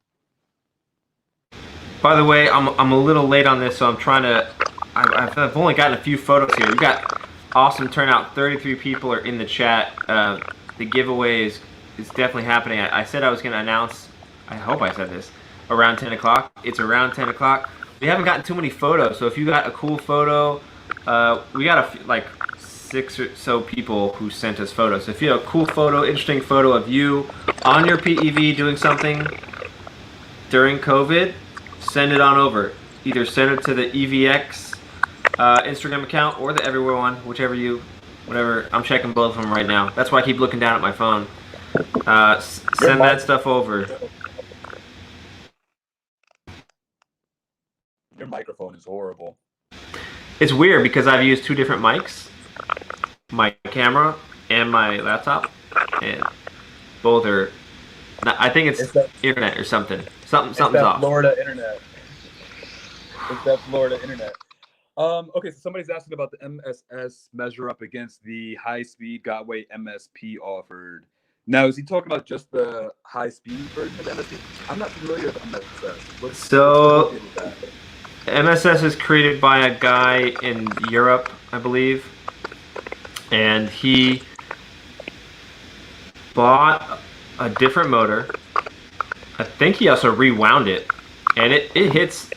By the way, I'm a little late on this, so I'm trying to. I've only gotten a few photos here. We got awesome turnout. 33 people are in the chat. The giveaway is definitely happening. I said I was going to announce. I hope I said this around 10 o'clock. It's around 10 o'clock. We haven't gotten too many photos, so if you got a cool photo, we got like 6 or so people who sent us photos. So if you have a cool photo, interesting photo of you on your PEV doing something during COVID, send it on over. Either send it to the evX Instagram account or the Everywhere one, whatever. I'm checking both of them right now. That's why I keep looking down at my phone. Send that stuff over.
Your microphone is horrible.
It's weird because I've used 2 different mics, my camera and my laptop, and both are. I think it's that internet or something. Something's off.
Florida internet. It's that Florida internet. Okay, so somebody's asking about the MSS measure up against the high-speed Gotway MSP offered. Now, is he talking about just the high-speed version of MSP? I'm not familiar with MSS.
So, MSS is created by a guy in Europe, I believe, and he bought a different motor. I think he also rewound it, and it hits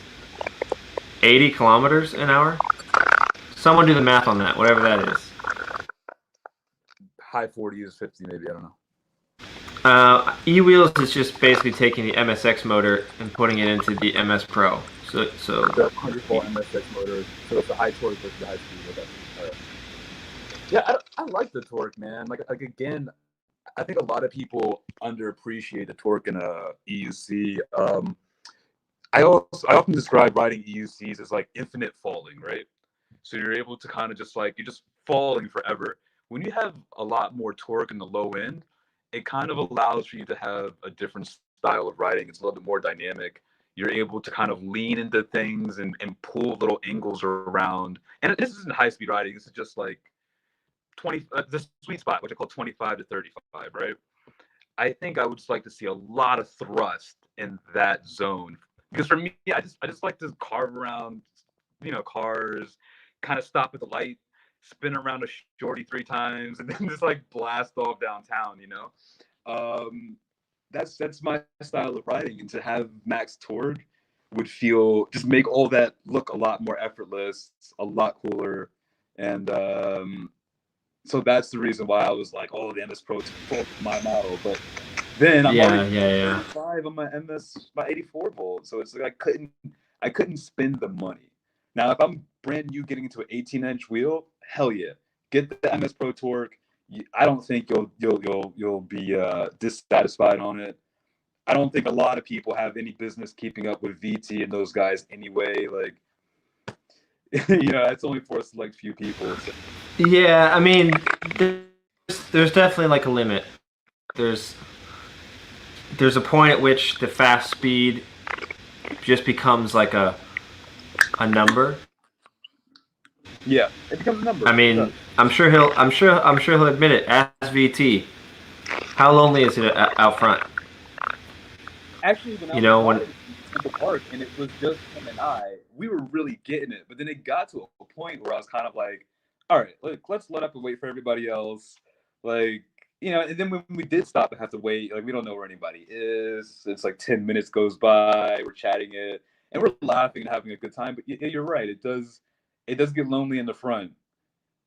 80 kilometers an hour. Someone do the math on that, whatever that is.
High 40s, 50 maybe, I don't know.
E-Wheels is just basically taking the MSX motor and putting it into the MS Pro. So
The 100-volt MSX motor. So it's the high torque versus the high speed. Okay. All right. Yeah, I like the torque, man. Like again, I think a lot of people underappreciate the torque in a EUC. I often describe riding EUCs as like infinite falling, right? So you're able to kind of just like you're just falling forever. When you have a lot more torque in the low end, it kind of allows for you to have a different style of riding. It's a little bit more dynamic. You're able to kind of lean into things and pull little angles around. And this isn't high speed riding. This is just like 20, the sweet spot, which I call 25 to 35, right? I think I would just like to see a lot of thrust in that zone because for me, I just like to carve around, cars, kind of stop at the light, spin around a shorty 3 times, and then just like blast off downtown. That's my style of riding, and to have max torque would just make all that look a lot more effortless, a lot cooler, and so that's the reason why I was like, oh, the MS Pro is my model. But then I'm already 35 on my 84 volt, so it's like I couldn't spend the money. Now, if I'm brand new getting into an 18-inch wheel, hell yeah, get the MS Pro torque. I don't think you'll be dissatisfied on it. I don't think a lot of people have any business keeping up with VT and those guys anyway. Like, it's only for a select few people. So.
Yeah, I mean, there's definitely like a limit. There's a point at which the fast speed just becomes like a number.
Yeah, it becomes a number.
I mean, I'm sure he'll admit it. Ask VT, how lonely is it out front?
Actually, when I was in the park and it was just him and I, we were really getting it. But then it got to a point where I was kind of like, all right, let's let up and wait for everybody else. Like, and then when we did stop and have to wait, like, we don't know where anybody is. It's like 10 minutes goes by, we're chatting it, and we're laughing and having a good time. But you're right, it does get lonely in the front.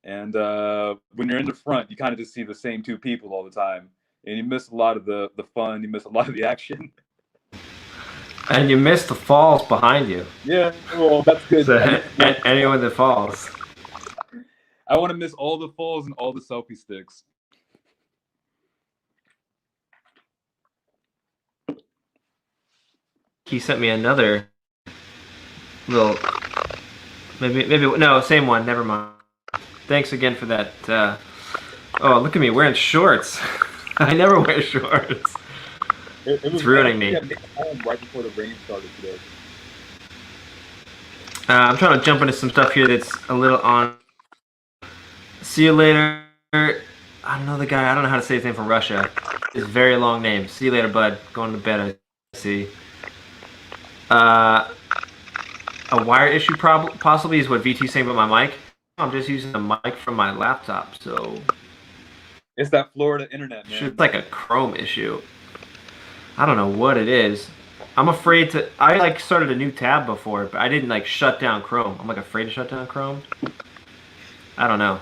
And when you're in the front, you kind of just see the same two people all the time. And you miss a lot of the fun, you miss a lot of the action.
And you miss the falls behind you.
Yeah, well, that's good.
So, anyone that falls.
I want to miss all the falls and all the selfie sticks.
He sent me another little, maybe no, same one. Never mind. Thanks again for that. Oh, look at me wearing shorts. I never wear shorts. It's ruining me.
Home right before the rain started today.
I'm trying to jump into some stuff here that's a little on. See you later. I don't know the guy. I don't know how to say his name from Russia. It's a very long name. See you later, bud. Going to bed, I see. A wire issue possibly is what VT's saying about my mic. I'm just using the mic from my laptop, so.
It's that Florida internet, man.
It's like a Chrome issue. I don't know what it is. I'm afraid to. I started a new tab before, but I didn't shut down Chrome. I'm afraid to shut down Chrome. I don't know.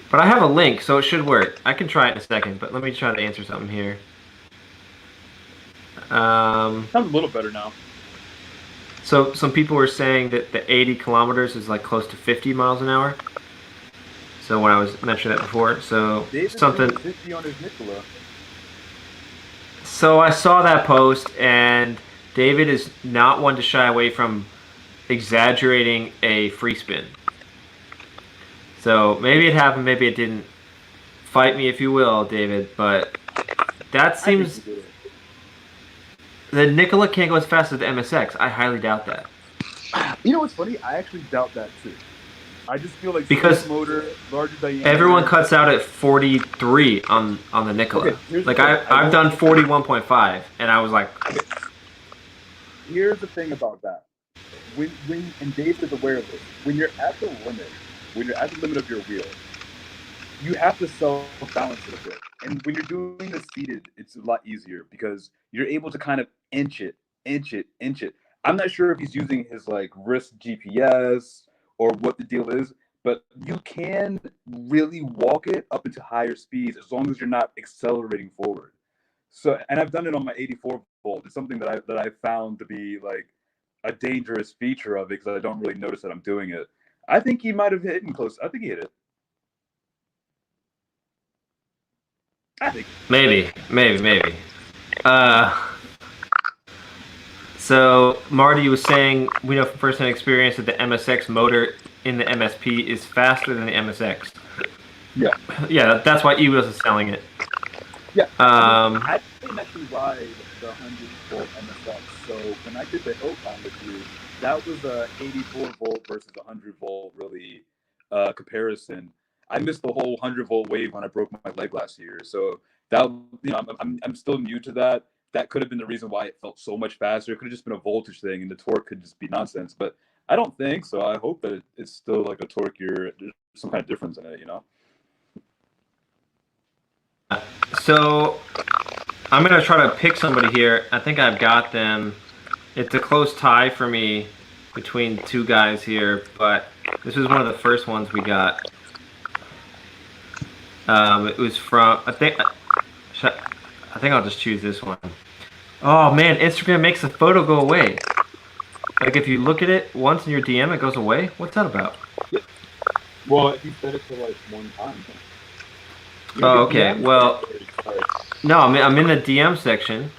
But I have a link, so it should work. I can try it in a second, but let me try to answer something here.
Sounds a little better now.
So some people were saying that the 80 kilometers is close to 50 miles an hour. So when I was mentioning that before, so
David's
something.
50 on his Nikola.
So I saw that post, and David is not one to shy away from exaggerating a free spin. So maybe it happened, maybe it didn't. Fight me if you will, David, but that seems... The Nikola can't go as fast as the MSX. I highly doubt that.
You know what's funny? I actually doubt that too. I just feel like
because
motor, larger diameter.
Everyone cuts out at 43 on the Nikola. Okay, I've done 41.5, and I was like.
Okay. Here's the thing about that. And Dave is aware of this. When you're at the limit of your wheel, you have to self-balance it a bit. And when you're doing this seated, it's a lot easier because you're able to kind of inch it. I'm not sure if he's using his wrist GPS or what the deal is, but you can really walk it up into higher speeds as long as you're not accelerating forward. So, and I've done it on my 84 volt. It's something that I found to be
a dangerous feature of it because I don't really notice that I'm doing it. I think he might have hit it close. I think he hit it. I think
maybe. So Marty was saying we know from first-hand experience that the MSX motor in the MSP is faster than the MSX.
Yeah.
Yeah, that's why EWOS is selling it.
Yeah. I didn't actually ride the 100-volt MSX. So when I did the hill climb with you, that was a 84-volt versus 100-volt really comparison. I missed the whole 100-volt wave when I broke my leg last year. So that, you know, I'm still new to that. That could have been the reason why it felt so much faster. It could have just been a voltage thing, and the torque could just be nonsense. But I don't think so. I hope that it's still like a torque. There's some kind of difference in it, you know.
So I'm gonna try to pick somebody here. I think I've got them. It's a close tie for me between two guys here, but this was one of the first ones we got. It was from I think I'll just choose this one. Oh man, Instagram makes the photo go away. Like if you look at it once in your DM, it goes away. What's that about?
Well, if you set it to like one time.
Oh, okay. Well, no, I'm in the DM section.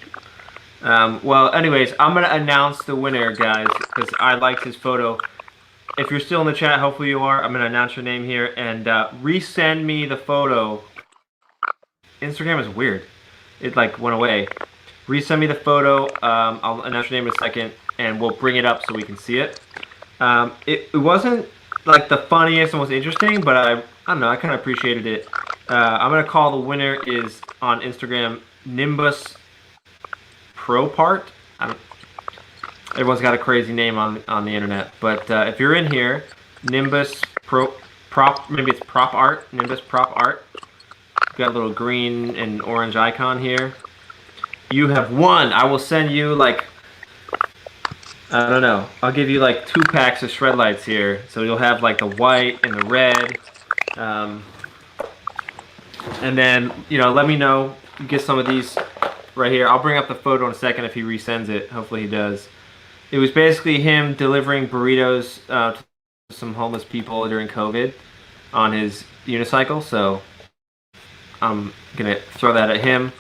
Well, anyways, I'm gonna announce the winner, guys, because I liked his photo. If you're still in the chat, hopefully you are. I'm gonna announce your name here and resend me the photo. Instagram is weird. It like went away. Resend me the photo. I'll announce your name in a second, and we'll bring it up so we can see it. It wasn't like the funniest and most interesting, but I don't know. I kind of appreciated it. I'm gonna call the winner is on Instagram Nimbus Pro Part. Everyone's got a crazy name on the internet, but if you're in here, Nimbus Prop, maybe it's Prop Art, Nimbus Prop Art. Got a little green and orange icon here. You have won. I will send you like, I don't know. I'll give you like 2 packs of shred lights here, so you'll have like the white and the red. And then, you know, let me know. Get some of these right here. I'll bring up the photo in a second if he resends it. Hopefully he does. It was basically him delivering burritos to some homeless people during COVID on his unicycle. So I'm going to throw that at him.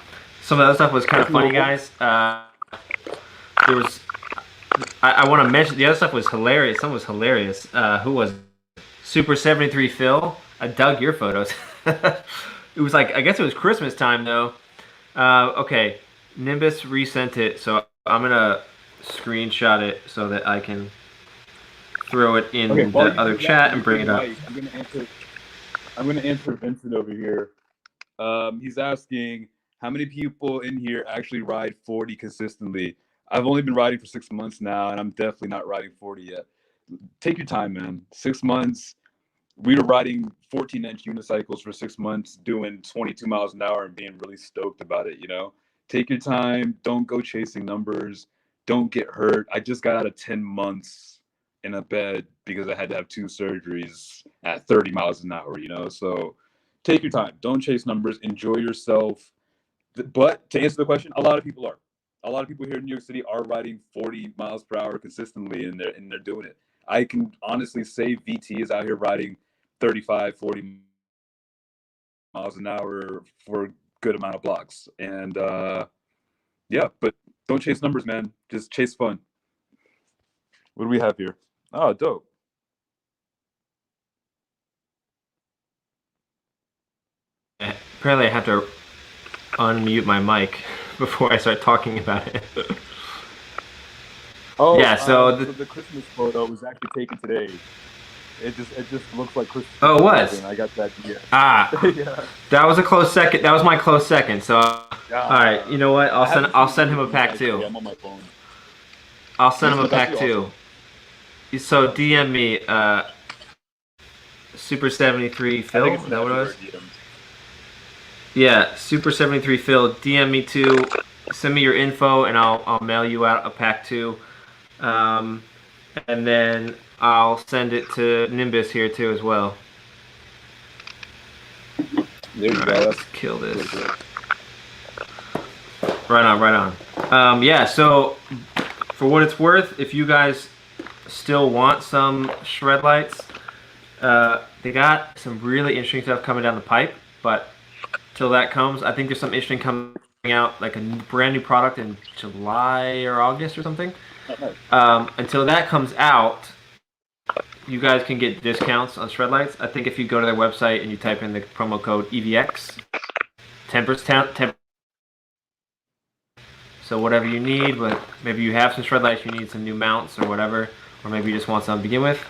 Some of the other stuff was kind of funny, guys. There was, I want to mention, the other stuff was hilarious. Some was hilarious. Who was it? Super 73 Phil. I dug your photos. It was like, I guess it was Christmas time though. Okay, Nimbus resent it, so I'm gonna screenshot it so that I can throw it in the other chat and bring it up.
I'm gonna answer Vincent over here. He's asking how many people in here actually ride 40 consistently. I've only been riding for 6 months now, and I'm definitely not riding 40 yet. Take your time, man. 6 months. We were riding 14-inch unicycles for 6 months, doing 22 miles an hour and being really stoked about it, you know? Take your time. Don't go chasing numbers. Don't get hurt. I just got out of 10 months in a bed because I had to have 2 surgeries at 30 miles an hour, you know? So take your time. Don't chase numbers. Enjoy yourself. But to answer the question, a lot of people are. A lot of people here in New York City are riding 40 miles per hour consistently, and they're doing it. I can honestly say VT is out here riding 35, 40 miles an hour for a good amount of blocks. And yeah, but don't chase numbers, man. Just chase fun. What do we have here? Oh, dope.
Apparently I have to unmute my mic before I start talking about it.
Oh,
yeah, so
the Christmas photo was actually taken today. It just looks like Christmas.
Oh, it was?
I got that. Yeah.
Yeah. That was a close second. That was my close second. So, all right, you know what? I'll send him a pack too.
Yeah, I'm on my phone.
I'll send him a pack too. So DM me, Super 73 Phil. Is that what it was? Yeah, Super 73 Phil. DM me too. Send me your info, and I'll mail you out a pack too. And then I'll send it to Nimbus here too as well.
There you go.
Let's kill this. Right on. Yeah, so for what it's worth, if you guys still want some shred lights, they got some really interesting stuff coming down the pipe. But till that comes, I think there's some interesting coming out, like a brand new product in July or August or something. Until that comes out, you guys can get discounts on shred lights. I think if you go to their website and you type in the promo code evX, 10%. So whatever you need, but maybe you have some shred lights, you need some new mounts or whatever, or maybe you just want some to begin with.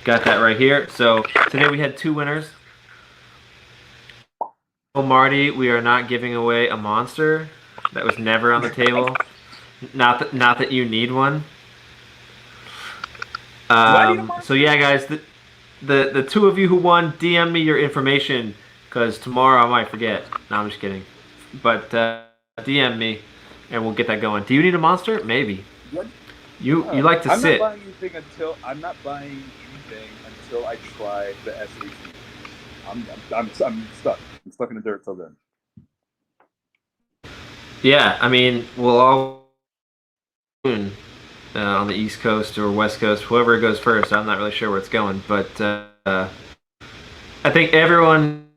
Got that right here. So today we had 2 winners. Oh, Marty, we are not giving away a monster. That was never on the table. Not that you need one. So yeah, guys, the 2 of you who won, DM me your information, because tomorrow I might forget. No, I'm just kidding. But DM me, and we'll get that going. Do you need a monster? Maybe. You like to sit.
I'm not buying anything until I try the S18. I'm stuck. I'm stuck in the dirt till then.
Yeah, I mean, we'll all on the East Coast or West Coast, whoever goes first. I'm not really sure where it's going, but I think everyone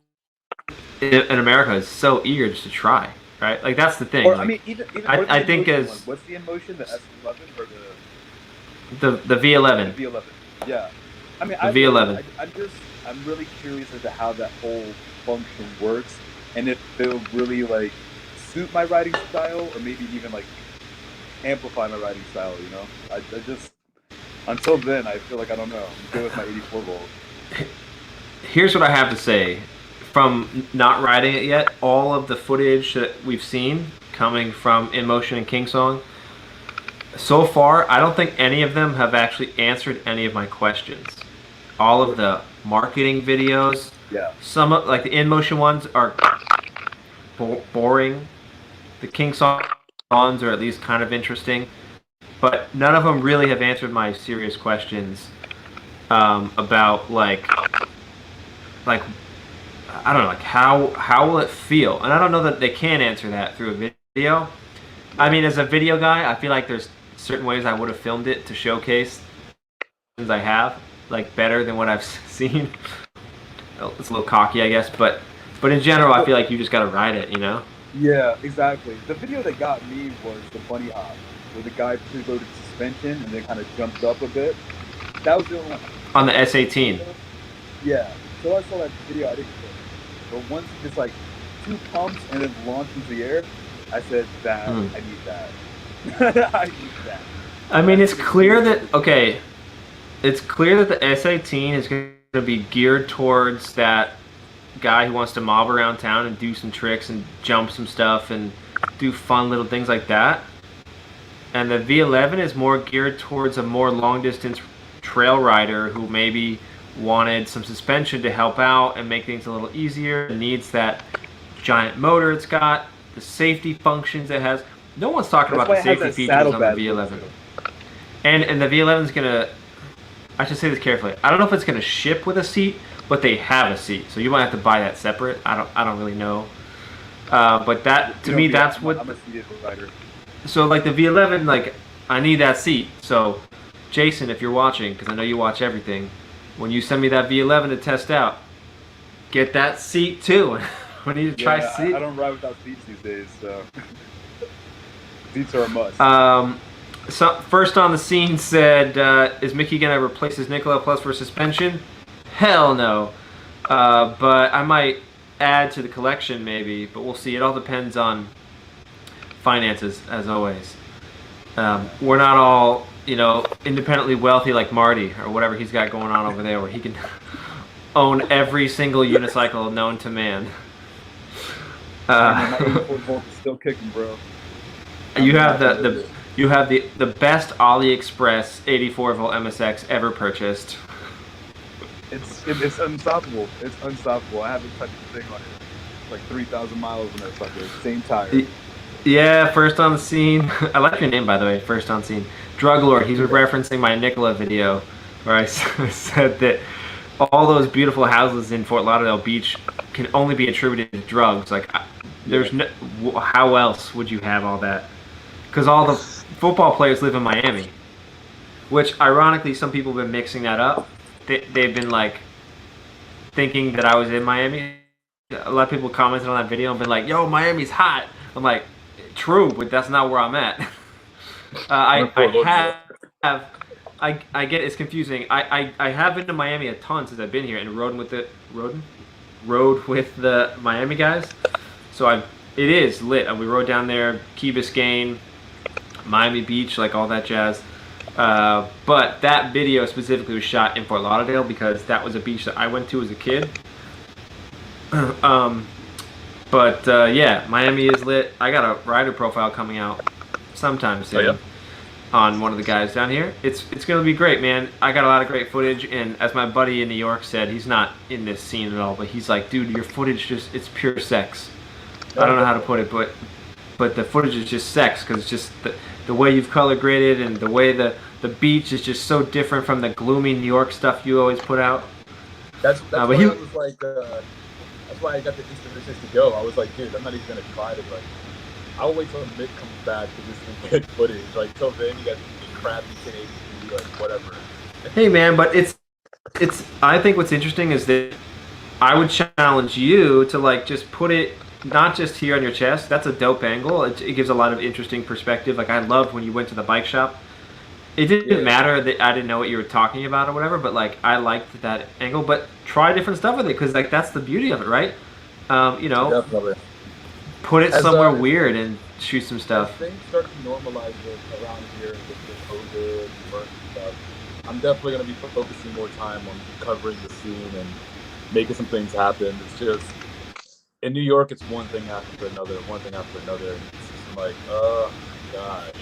in America is so eager just to try, right? Like that's the thing.
Or,
like,
I mean, even
I think as
what's the InMotion, the S11 or
the V11.
The V11. Yeah. I mean,
the V11.
I'm really curious as to how that whole function works, and if it'll really like suit my writing style, or maybe even like amplify my writing style. You know, I just until then I feel like I don't know. I'm good with my 84 volt.
Here's what I have to say. From not writing it yet, all of the footage that we've seen coming from InMotion and Kingsong, so far, I don't think any of them have actually answered any of my questions. All of the marketing videos, some of, like the InMotion ones are boring. The Kingsong ones are at least kind of interesting, but none of them really have answered my serious questions about like I don't know, like how will it feel? And I don't know that they can answer that through a video. I mean, as a video guy, I feel like there's certain ways I would have filmed it to showcase things I have, like better than what I've seen. It's a little cocky, I guess, but in general, I feel like you just gotta ride it, you know?
Yeah, exactly. The video that got me was the bunny hop, where the guy preloaded suspension and then kind of jumped up a bit. That was the only one.
On the S18.
Yeah. So I saw that video, I didn't care. But once he just like 2 pumps and then launched into the air, I said, that I need that. I need that.
I mean, it's clear that it's clear that the S18 is going to be geared towards that guy who wants to mob around town and do some tricks and jump some stuff and do fun little things like that. And the V11 is more geared towards a more long distance trail rider who maybe wanted some suspension to help out and make things a little easier. It needs that giant motor it's got, the safety functions it has. No one's talking about the safety features on the V11. And the V11 is gonna, I should say this carefully, I don't know if it's gonna ship with a seat, but they have a seat, so you might have to buy that separate. I don't really know. But that, to me, that's what.
I'm a seated rider.
So like the V11, like I need that seat. So Jason, if you're watching, because I know you watch everything, when you send me that V11 to test out, get that seat too. We need to try seat.
I don't ride without seats these days, so seats are a must.
So first on the scene said, is Mickey gonna replace his Nikola Plus for suspension? Hell no. But I might add to the collection maybe, but we'll see. It all depends on finances, as always. We're not all, you know, independently wealthy like Marty or whatever he's got going on over there, where he can own every single unicycle known to man.
My 84 volt is still kicking, bro.
You have the best AliExpress 84 volt MSX ever purchased.
It's unstoppable. It's unstoppable. I haven't touched the thing on it. It's like 3,000 miles in that sucker. Same tire.
Yeah, first on the scene. I like your name, by the way. First on scene. Drug Lord. He's referencing my Nikola video where I said that all those beautiful houses in Fort Lauderdale Beach can only be attributed to drugs. Like, there's no. How else would you have all that? because all the football players live in Miami. Which, ironically, some people have been mixing that up. They've been like thinking that I was in Miami. A lot of people commented on that video and been like, "Yo, Miami's hot." I'm like, "True, but that's not where I'm at." I get it's confusing. I have been to Miami a ton since I've been here and rode with the Miami guys. So it is lit. We rode down there, Key Biscayne, Miami Beach, like all that jazz. But that video specifically was shot in Fort Lauderdale because that was a beach that I went to as a kid. Yeah, Miami is lit. I got a rider profile coming out sometime soon on one of the guys down here. It's gonna be great, man. I got a lot of great footage, and as my buddy in New York said, he's not in this scene at all, but he's like, dude, your footage it's pure sex. I don't know how to put it, but the footage is just sex because it's just the way you've color graded and the way the beach is just so different from the gloomy New York stuff you always put out.
That's why I was like, that's why I got the instant decision to go. I was like, dude, I'm not even gonna try to like. I'll wait till Mick comes back to just get footage. Like till then, you got to crappy 1080p, like whatever.
Hey man, but it's. I think what's interesting is that I would challenge you to like just put it not just here on your chest. That's a dope angle. It gives a lot of interesting perspective. Like I loved when you went to the bike shop. It didn't matter that I didn't know what you were talking about or whatever, but like I liked that angle. But try different stuff with it because like that's the beauty of it, right? You know,
definitely.
Put it somewhere weird and shoot some stuff.
As things start to normalize around here with COVID and work and stuff, I'm definitely going to be focusing more time on covering the scene and making some things happen. It's just in New York, it's one thing after another, and it's just like, oh gosh.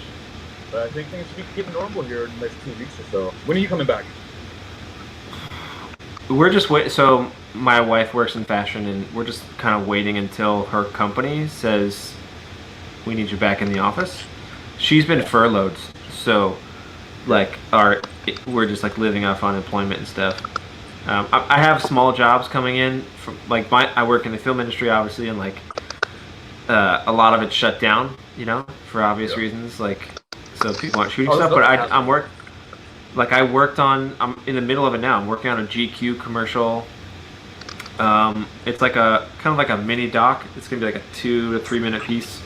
But I think things should be getting normal here in the next 2 weeks or so. When are you coming back?
We're just waiting. So my wife works in fashion, and we're just kind of waiting until her company says we need you back in the office. She's been furloughed, so like we're just like living off unemployment and stuff. I have small jobs coming in from like I work in the film industry, obviously, and like a lot of it's shut down, you know, for obvious reasons. Like so people aren't shooting stuff, but I worked on. I'm in the middle of it now. I'm working on a GQ commercial. It's like a kind of like a mini doc. It's gonna be like a 2 to 3 minute piece,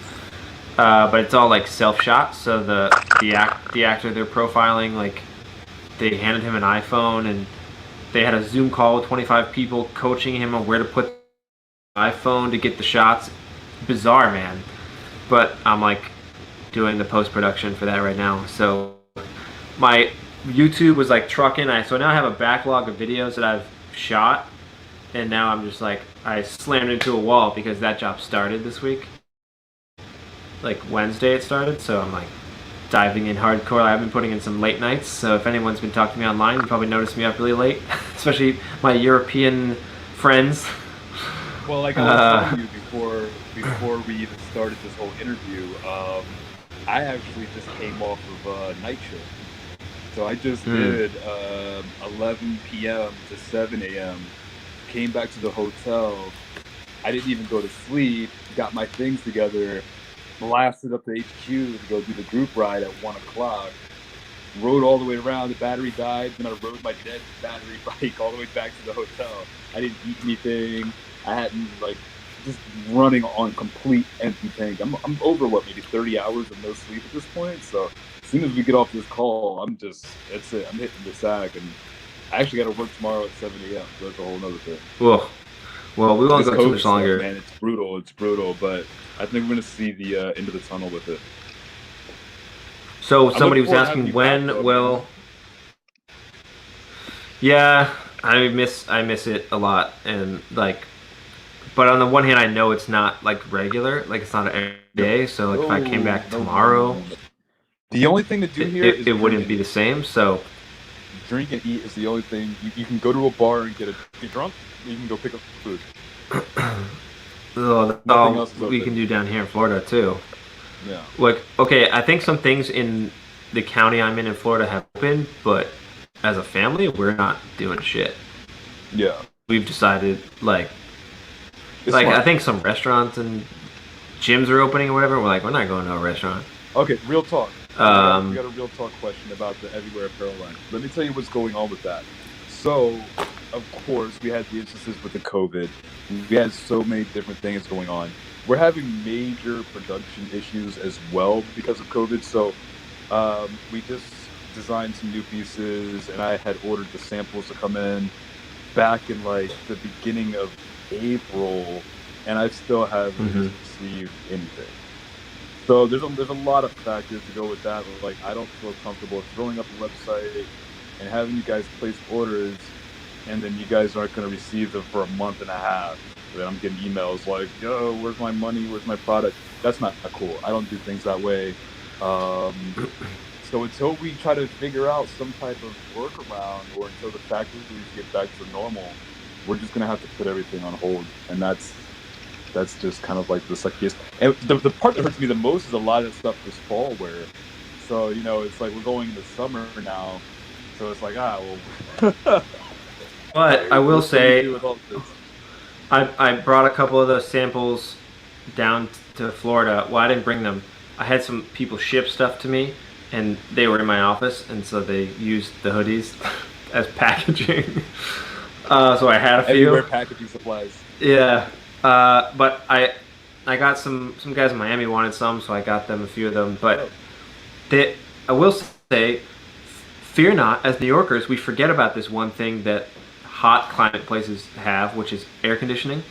but it's all like self shot. So the actor they're profiling, like they handed him an iPhone and they had a Zoom call with 25 people coaching him on where to put the iPhone to get the shots. Bizarre, man. But I'm like doing the post production for that right now. So my YouTube was like trucking. So now I have a backlog of videos that I've shot, and now I'm just like I slammed into a wall because that job started this week. Like Wednesday it started, so I'm like diving in hardcore. I've been putting in some late nights, so if anyone's been talking to me online, you probably noticed me up really late, especially my European friends.
Well, like I was telling you before we even started this whole interview, I actually just came off of a night shift. So I just did 11 p.m. to 7 a.m. Came back to the hotel. I didn't even go to sleep. Got my things together. Blasted up to HQ to go do the group ride at 1 o'clock. Rode all the way around. The battery died. Then I rode my dead battery bike all the way back to the hotel. I didn't eat anything. I hadn't just running on complete empty tank. I'm over maybe 30 hours of no sleep at this point. So as soon as we get off this call, that's it. I'm hitting the sack, and I actually got to work tomorrow at 7 a.m. So that's a whole other thing.
Well, we won't go too much longer.
Man, it's brutal, but I think we're going to see the end of the tunnel with it.
So somebody was asking when will... Yeah, I miss it a lot, and like, but on the one hand, I know it's not like regular, like it's not every day. So like, if I came back tomorrow,
the only thing to do here
it wouldn't be the same. So
drink and eat is the only thing. You can go to a bar and get drunk. You can go pick up food.
We can do down here in Florida too.
Yeah.
Like, okay, I think some things in the county I'm in Florida have opened, but as a family, we're not doing shit.
Yeah.
We've decided, like I think some restaurants and gyms are opening or whatever. We're like, we're not going to a restaurant.
Okay, real talk. We got a real talk question about the Everywhere Apparel line. Let me tell you what's going on with that. So, of course, we had the instances with the COVID. We had so many different things going on. We're having major production issues as well because of COVID. So, we just designed some new pieces, and I had ordered the samples to come in back in like the beginning of April, and I still haven't received anything. So there's a lot of factors to go with that. Like I don't feel comfortable throwing up a website and having you guys place orders, and then you guys aren't going to receive them for a month and a half. Then I'm getting emails like, "Yo, where's my money? Where's my product?" That's not cool. I don't do things that way. So until we try to figure out some type of workaround, or until the factories get back to normal, we're just gonna have to put everything on hold, and that's just kind of like the suckiest. And the part that hurts me the most is a lot of that stuff is fall wear. So it's like we're going into summer now, so it's like well.
But I will say, I brought a couple of those samples down to Florida. Well, I didn't bring them. I had some people ship stuff to me, and they were in my office, and so they used the hoodies as packaging. So I had a few.
Everywhere packaging supplies.
Yeah, but I got some guys in Miami wanted some, so I got them a few of them. But I will say, fear not, as New Yorkers, we forget about this one thing that hot climate places have, which is air conditioning.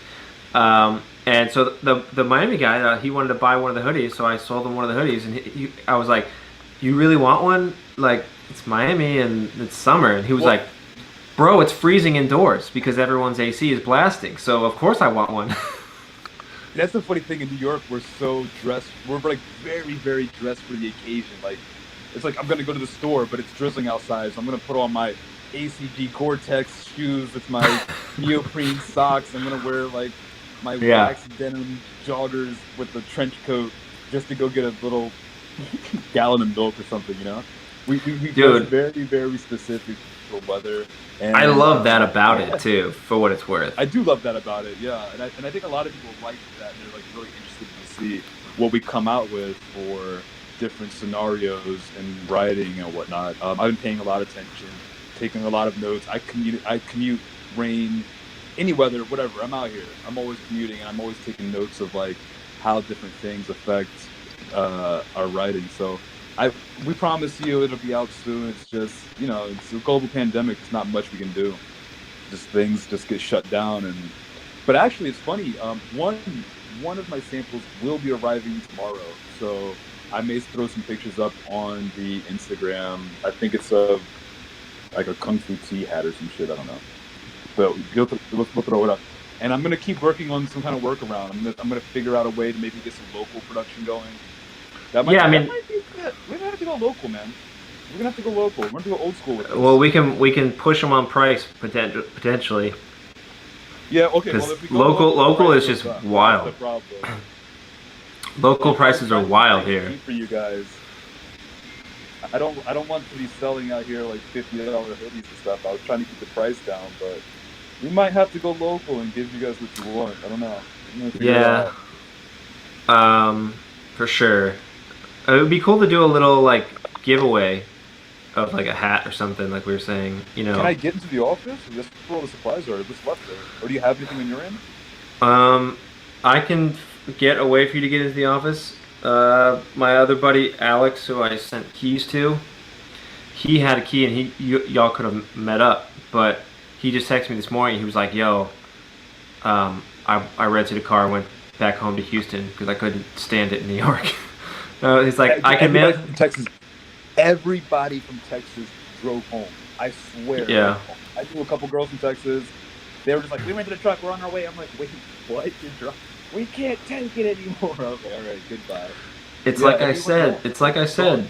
And so the Miami guy, he wanted to buy one of the hoodies, so I sold him one of the hoodies, and I was like, "You really want one? Like, it's Miami and it's summer." And he was like, "Bro, it's freezing indoors because everyone's AC is blasting, so of course I want one."
That's the funny thing in New York. We're so dressed. We're like very, very dressed for the occasion. Like, it's like I'm gonna go to the store, but it's drizzling outside, so I'm gonna put on my ACG Gore-Tex shoes. It's my neoprene socks. I'm gonna wear like my wax denim joggers with the trench coat just to go get a little gallon of milk or something. We dress very, very specific for weather. And
I love that about it too, for what it's worth.
I do love that about it, yeah. And I think a lot of people like that. They're like really interested to see what we come out with for different scenarios and writing and whatnot. I've been paying a lot of attention, taking a lot of notes. I commute, rain, any weather, whatever. I'm out here. I'm always commuting, and I'm always taking notes of like how different things affect our writing. So we promise you it'll be out soon. It's just it's a global pandemic. There's not much we can do. Just things just get shut down. But actually, it's funny. One of my samples will be arriving tomorrow, so I may throw some pictures up on the Instagram. I think it's like a Kung Fu Tea hat or some shit. I don't know. But we'll throw it up. And I'm gonna keep working on some kind of workaround. I'm gonna figure out a way to maybe get some local production going. We might have to go local, man. We're gonna have to go local. We're gonna go old school with this.
Well, we can push them on price potentially.
Yeah, okay.
Because
well, if we go
local is just wild.
That's the problem.
Local prices are wild here.
For you guys, I don't want to be selling out here like $50 hoodies and stuff. I was trying to keep the price down, but we might have to go local and give you guys what you want. I don't know.
Yeah. For sure. It would be cool to do a little like giveaway of like a hat or something, like we were saying. Can
I get into the office? That's where all the supplies are. What's left there? Or do you have anything on your end?
I can get a way for you to get into the office. My other buddy Alex, who I sent keys to, he had a key, and y'all could have met up, but he just texted me this morning. He was like, "Yo, I rented a car and went back home to Houston because I couldn't stand it in New York." He's like, "I can manage."
Everybody from Texas drove home. I swear.
Yeah.
I knew a couple girls from Texas. They were just like, "We rented a truck. We're on our way." I'm like, "Wait, what? We can't take it anymore." Okay, all right, goodbye.
It's like I said.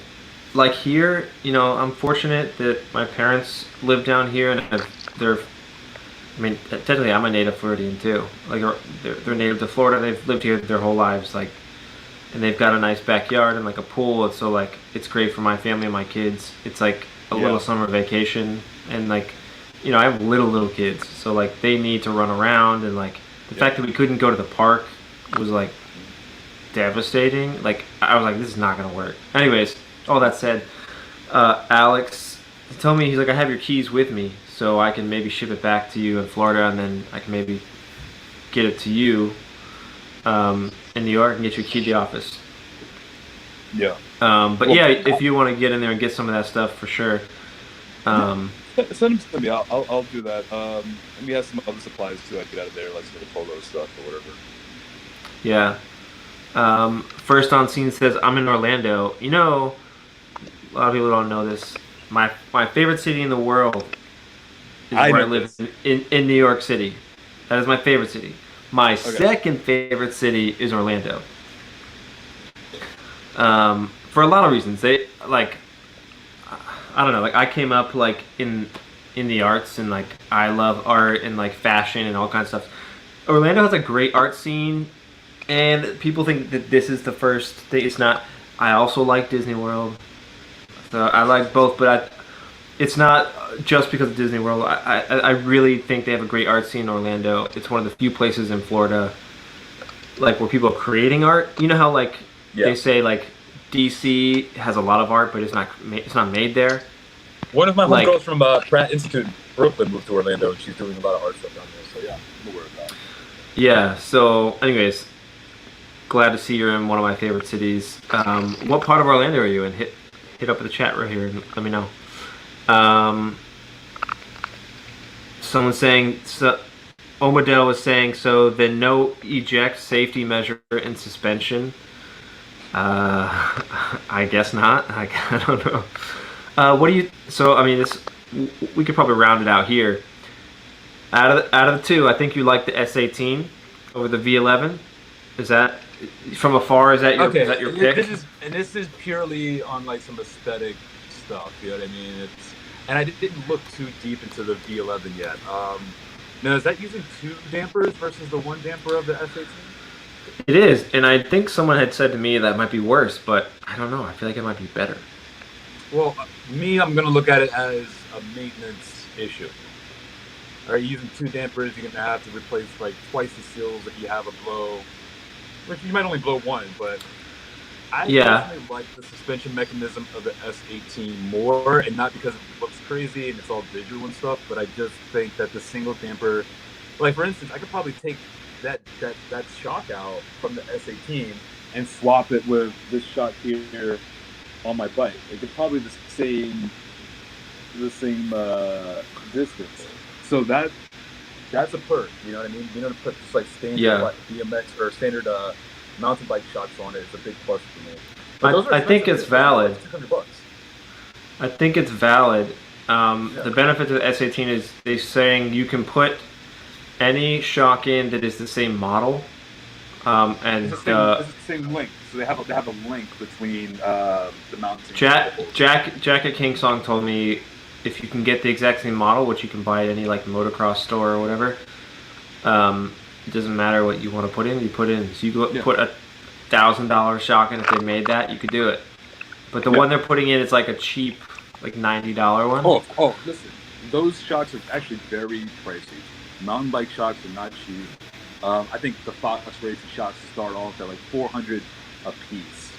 Like here, I'm fortunate that my parents live down here, and technically I'm a native Floridian too. Like they're native to Florida. They've lived here their whole lives. Like, and they've got a nice backyard and like a pool. So like it's great for my family and my kids. It's like a little summer vacation, and like I have little kids, so like they need to run around, and like the fact that we couldn't go to the park was like devastating. Like I was like, this is not gonna work. Anyways, all that said, Alex told me, he's like, I have your keys with me, so I can maybe ship it back to you in Florida, and then I can maybe get it to you in New York and get you a key to the office.
Yeah.
But yeah, if you want to get in there and get some of that stuff for sure.
Send them to me. I'll do that. And we have some other supplies too. I'd get out of there, like some of the polo stuff or whatever.
Yeah. First on scene says, I'm in Orlando. You know, a lot of people don't know this. My favorite city in the world is where I live in New York City. That is my favorite city. My second favorite city is Orlando. For a lot of reasons. They like, I don't know, like I came up like in the arts, and like I love art and like fashion and all kinds of stuff. Orlando has a great art scene, and people think that this is the first thing. It's not. I also like Disney World, so I like both, but it's not just because of Disney World. I really think they have a great art scene in Orlando. It's one of the few places in Florida like where people are creating art. You know how like they say like DC has a lot of art, but it's not made there.
One of my homegirls from Pratt Institute in Brooklyn moved to Orlando, and she's doing a lot of art stuff down there. So yeah, I'm aware of that.
Yeah. So, anyways, glad to see you're in one of my favorite cities. What part of Orlando are you in? Hit up the chat right here and let me know. Someone's saying, so, Omadel was saying, so the no eject safety measure in suspension. I guess not. I don't know. What do you? So I mean, we could probably round it out here. Out of the two, I think you like the S18 over the V11. Is that from afar? Is that your pick?
This is purely on like some aesthetic stuff. You know what I mean? And I didn't look too deep into the V11 yet. Now, is that using 2 dampers versus the 1 damper of the S18?
It is, and I think someone had said to me that might be worse, but I don't know. I feel like it might be better.
Well, I'm going to look at it as a maintenance issue. All right, using 2 dampers, you're going to have to replace like twice the seals that you have a blow, which you might only blow 1, but I personally like the suspension mechanism of the S18 more, and not because it looks crazy and it's all visual and stuff, but I just think that the single damper, like for instance, I could probably take that shock out from the S18 and swap it with this shock here on my bike. It's probably the same distance. So that's a perk, you know what I mean? You know, to put just like standard BMX or standard mountain bike shocks on it is a big plus for me.
I think it's valid.
$200.
I think it's valid. The benefit to the S18 is they're saying you can put any shock in that is the same model, and
it's the same link. So they have a link between the mountain.
Jack at King Song told me if you can get the exact same model, which you can buy at any like motocross store or whatever, it doesn't matter what you want to put in. You put in. So you put $1,000 shock in. If they made that, you could do it. But the one they're putting in is like a cheap, like $90 one.
Oh, listen, those shocks are actually very pricey. Mountain bike shocks are not cheap. I think the Fox Racing shocks start off at like $400 a piece.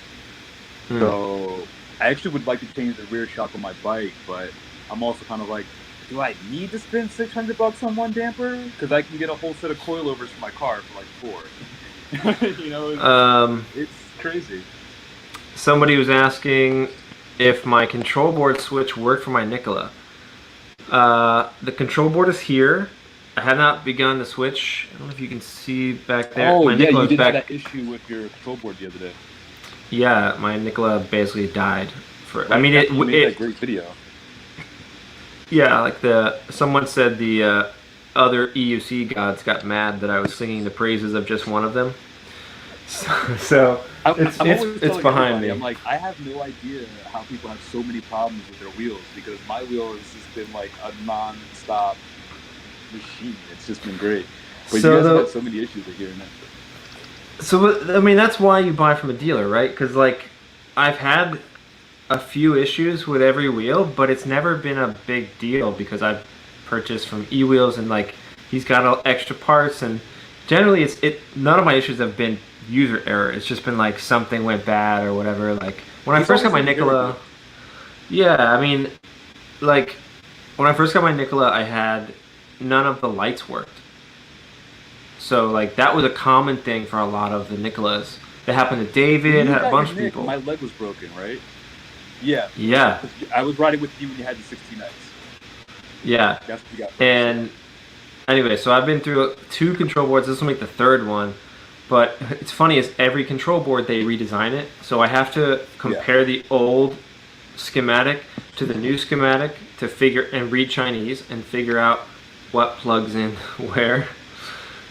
So I actually would like to change the rear shock on my bike, but I'm also kind of like, do I need to spend $600 on 1 damper? Because I can get a whole set of coilovers for my car for like 4. You know, it's crazy.
Somebody was asking if my control board switch worked for my Nikola. The control board is here. I have not begun the switch. I don't know if you can see back there.
Oh,
my
you did
back.
have that issue with your control board the other day.
Yeah, my Nikola basically died.
Right,
I mean,
it made that great video.
Yeah, like someone said the other EUC gods got mad that I was singing the praises of just one of them. So it's behind me.
I'm like, I have no idea how people have so many problems with their wheels, because my wheel has just been like a non-stop machine. It's just been great. But you guys have had so many issues with hearing that.
So I mean, that's why you buy from a dealer, right? Because like I've had a few issues with every wheel, but it's never been a big deal because I've purchased from eWheels, and like he's got extra parts, and generally none of my issues have been user error. It's just been like something went bad or whatever. Like when I
He's
first got my
always been
Nikola, yeah, I mean, like when I first got my Nikola, I had none of the lights worked. So like that was a common thing for a lot of the Nikolas. That happened to David,
You
had a
got
bunch
your
of
Nick,
people.
My leg was broken, right? Yeah.
Yeah,
'Cause I was riding with you when you had the 16X.
yeah.
That's what you got.
And anyway, so I've been through 2 control boards. This will make the 3rd one. But it's funny is every control board they redesign it. So I have to compare the old schematic to the new schematic to figure and read Chinese and figure out what plugs in where.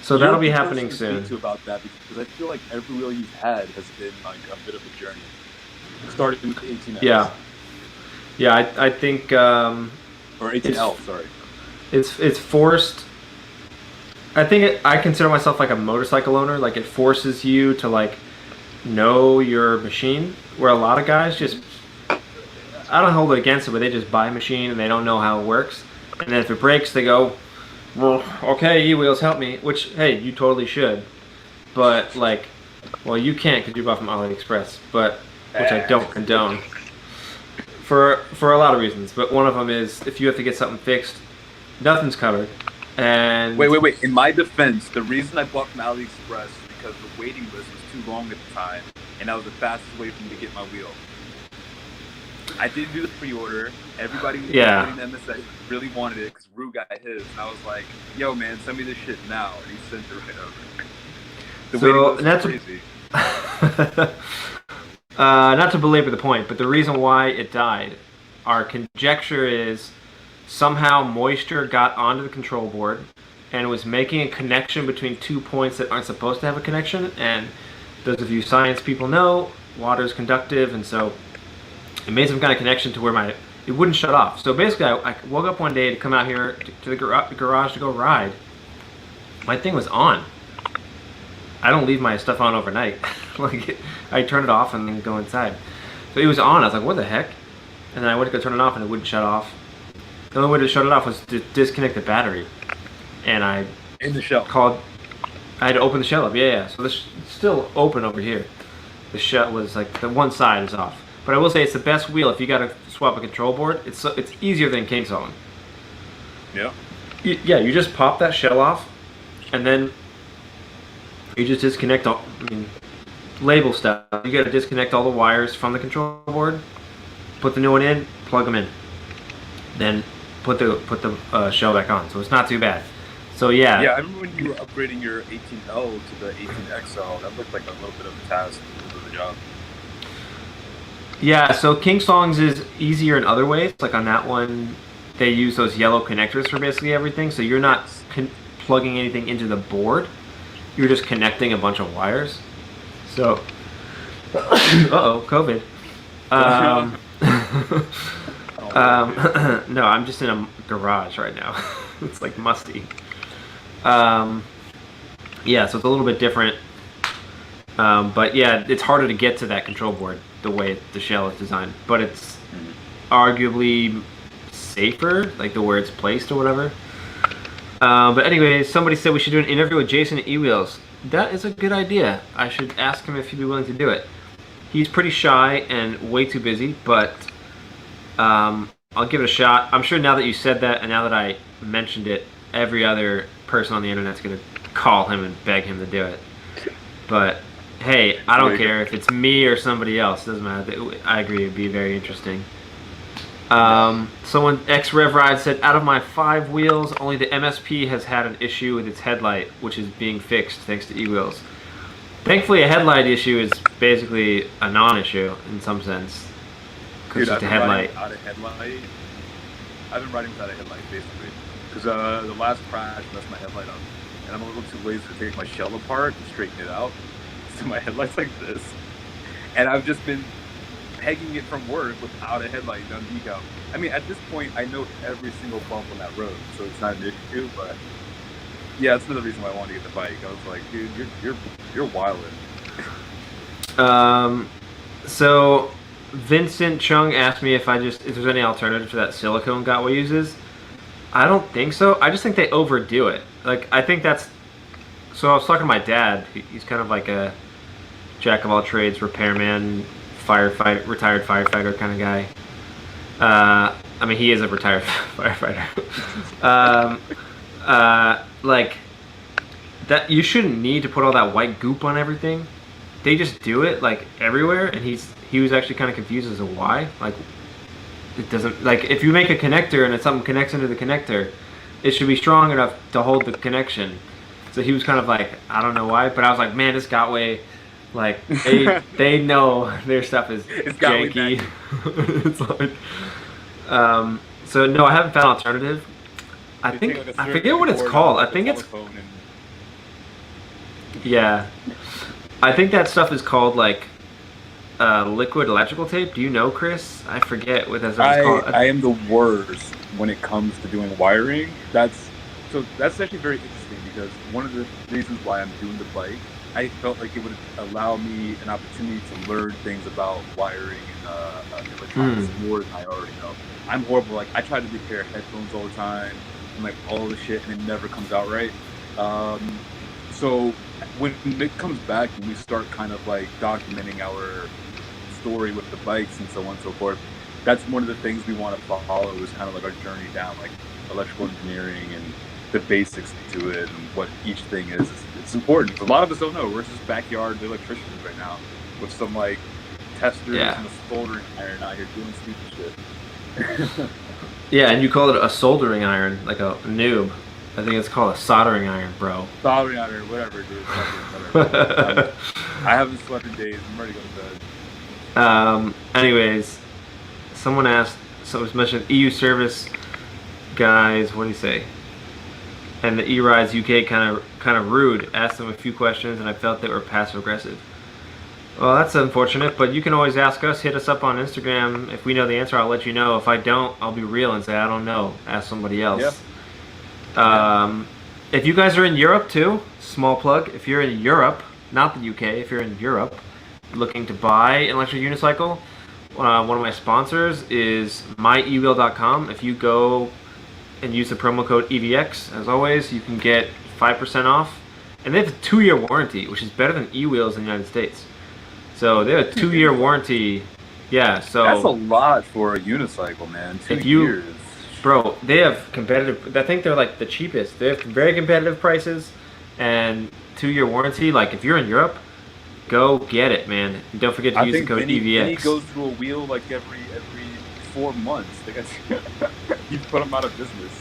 So that'll be happening soon.
Speak to about that because I feel like every wheel you've had has been like a bit of a journey. Started with the 18X.
Yeah, yeah. I think
Or 18L. Sorry.
it's forced. I think I consider myself like a motorcycle owner. Like it forces you to like know your machine. Where a lot of guys just, I don't hold it against it, but they just buy a machine and they don't know how it works. And then if it breaks, they go, well, okay, e-wheels help me. Which hey, you totally should. But like, well, you can't because you bought from AliExpress. But which I don't condone. For a lot of reasons, but one of them is if you have to get something fixed, nothing's covered. And
Wait. In my defense, the reason I bought from AliExpress is because the waiting list was too long at the time, and that was the fastest way for me to get my wheel. I didn't do the pre-order. Everybody was getting them that really wanted it because Rue got his, and I was like, "Yo, man, send me this shit now," and he sent it right over. The waiting list was crazy.
Not to belabor the point, but the reason why it died, our conjecture is somehow moisture got onto the control board and was making a connection between 2 points that aren't supposed to have a connection. And those of you science people know, water is conductive, and so it made some kind of connection to where it wouldn't shut off. So basically, I woke up one day to come out here to the garage to go ride. My thing was on. I don't leave my stuff on overnight. Like I turn it off and then go inside. So it was on. I was like, what the heck? And then I went to go turn it off and it wouldn't shut off. The only way to shut it off was to disconnect the battery. And I
in the shell.
I had to open the shell up. Yeah. So it's still open over here. The shell was like the one side is off. But I will say it's the best wheel if you got to swap a control board. It's easier than king sawing.
Yeah.
You just pop that shell off, and then you just disconnect all. I mean, label stuff. You got to disconnect all the wires from the control board. Put the new one in. Plug them in. Then put the shell back on. So it's not too bad. So yeah.
Yeah, I remember when you were upgrading your 18L to the 18XL. That looked like a little bit of a task for the job.
Yeah, so King Songs is easier in other ways. Like on that one, they use those yellow connectors for basically everything. So you're not plugging anything into the board. You're just connecting a bunch of wires. So, uh-oh, COVID. No, I'm just in a garage right now. It's like musty. Yeah, so it's a little bit different. But yeah, it's harder to get to that control board the way the shell is designed. But it's arguably safer, like the where it's placed or whatever. But anyway, somebody said we should do an interview with Jason at eWheels. That is a good idea. I should ask him if he'd be willing to do it. He's pretty shy and way too busy, but I'll give it a shot. I'm sure now that you said that and now that I mentioned it, every other person on the internet's going to call him and beg him to do it. But hey, I don't care if it's me or somebody else. It doesn't matter. I agree. It'd be very interesting. Someone, X-Rev Ride said, out of my 5 wheels, only the MSP has had an issue with its headlight, which is being fixed thanks to eWheels. Thankfully, a headlight issue is basically a non-issue in some sense. Because it's a headlight.
I've been riding without a headlight, basically. Because the last crash messed my headlight up. And I'm a little too lazy to take my shell apart and straighten it out. So my headlight's like this. And I've just been pegging it from work without a headlight done decal. I mean, at this point, I know every single bump on that road, so it's not an issue. But yeah, that's another reason why I wanted to get the bike. I was like, dude, you're wilding.
So Vincent Chung asked me if there's any alternative to that silicone Gotwa uses. I don't think so. I just think they overdo it. Like I think that's. So I was talking to my dad. He's kind of like jack of all trades, repairman, firefighter, retired firefighter kind of guy. I mean, he is a retired firefighter. Like that, you shouldn't need to put all that white goop on everything. They just do it like everywhere, and he was actually kind of confused as to why. Like, it doesn't, like, if you make a connector and it's something connects into the connector, it should be strong enough to hold the connection. So he was kind of like, I don't know why, but I was like, man, this Gotway, like, they know their stuff is janky. It's like, so no, I haven't found alternative. I forget what it's called. I think it's, yeah, I think that stuff is called like liquid electrical tape. Do you know, Chris? I forget what that stuff is called.
I am the worst when it comes to doing wiring. That's actually very interesting, because one of the reasons why I'm doing the bike, I felt like it would allow me an opportunity to learn things about wiring and electronics more than I already know. I'm horrible. Like, I try to repair headphones all the time and like all the shit, and it never comes out right. So when Nick comes back and we start kind of like documenting our story with the bikes and so on and so forth, that's one of the things we want to follow, is kind of like our journey down like electrical engineering and the basics to it and what each thing is. It's important. A lot of us don't know. We're just backyard electricians right now with some like testers and a soldering iron out here doing stupid shit.
Yeah, and you call it a soldering iron, like a noob. I think it's called a soldering iron, bro.
Soldering iron, whatever, dude. Whatever. I haven't slept in days. I'm ready to go to bed.
Anyways, someone asked, so it was mentioned EU service guys, what do you say? And the E-Rides UK kind of rude. Asked them a few questions, and I felt they were passive aggressive. Well, that's unfortunate, but you can always ask us. Hit us up on Instagram. If we know the answer, I'll let you know. If I don't, I'll be real and say I don't know. Ask somebody else. Yeah. If you guys are in Europe too, small plug. If you're in Europe, not the UK, if you're in Europe, looking to buy an electric unicycle, one of my sponsors is mywheel.com. If you go and use the promo code evX, as always, you can get 5% off. And they have a 2-year warranty, which is better than e-wheels in the United States. So they have a 2-year warranty. Yeah, so
that's a lot for a unicycle, man. 2 years.
Bro, they have competitive, I think they're like the cheapest. They have very competitive prices and 2-year warranty. Like, if you're in Europe, go get it, man. And don't forget to use the code EVX.
Vinny goes through a wheel like every 4 months. You put them out of business.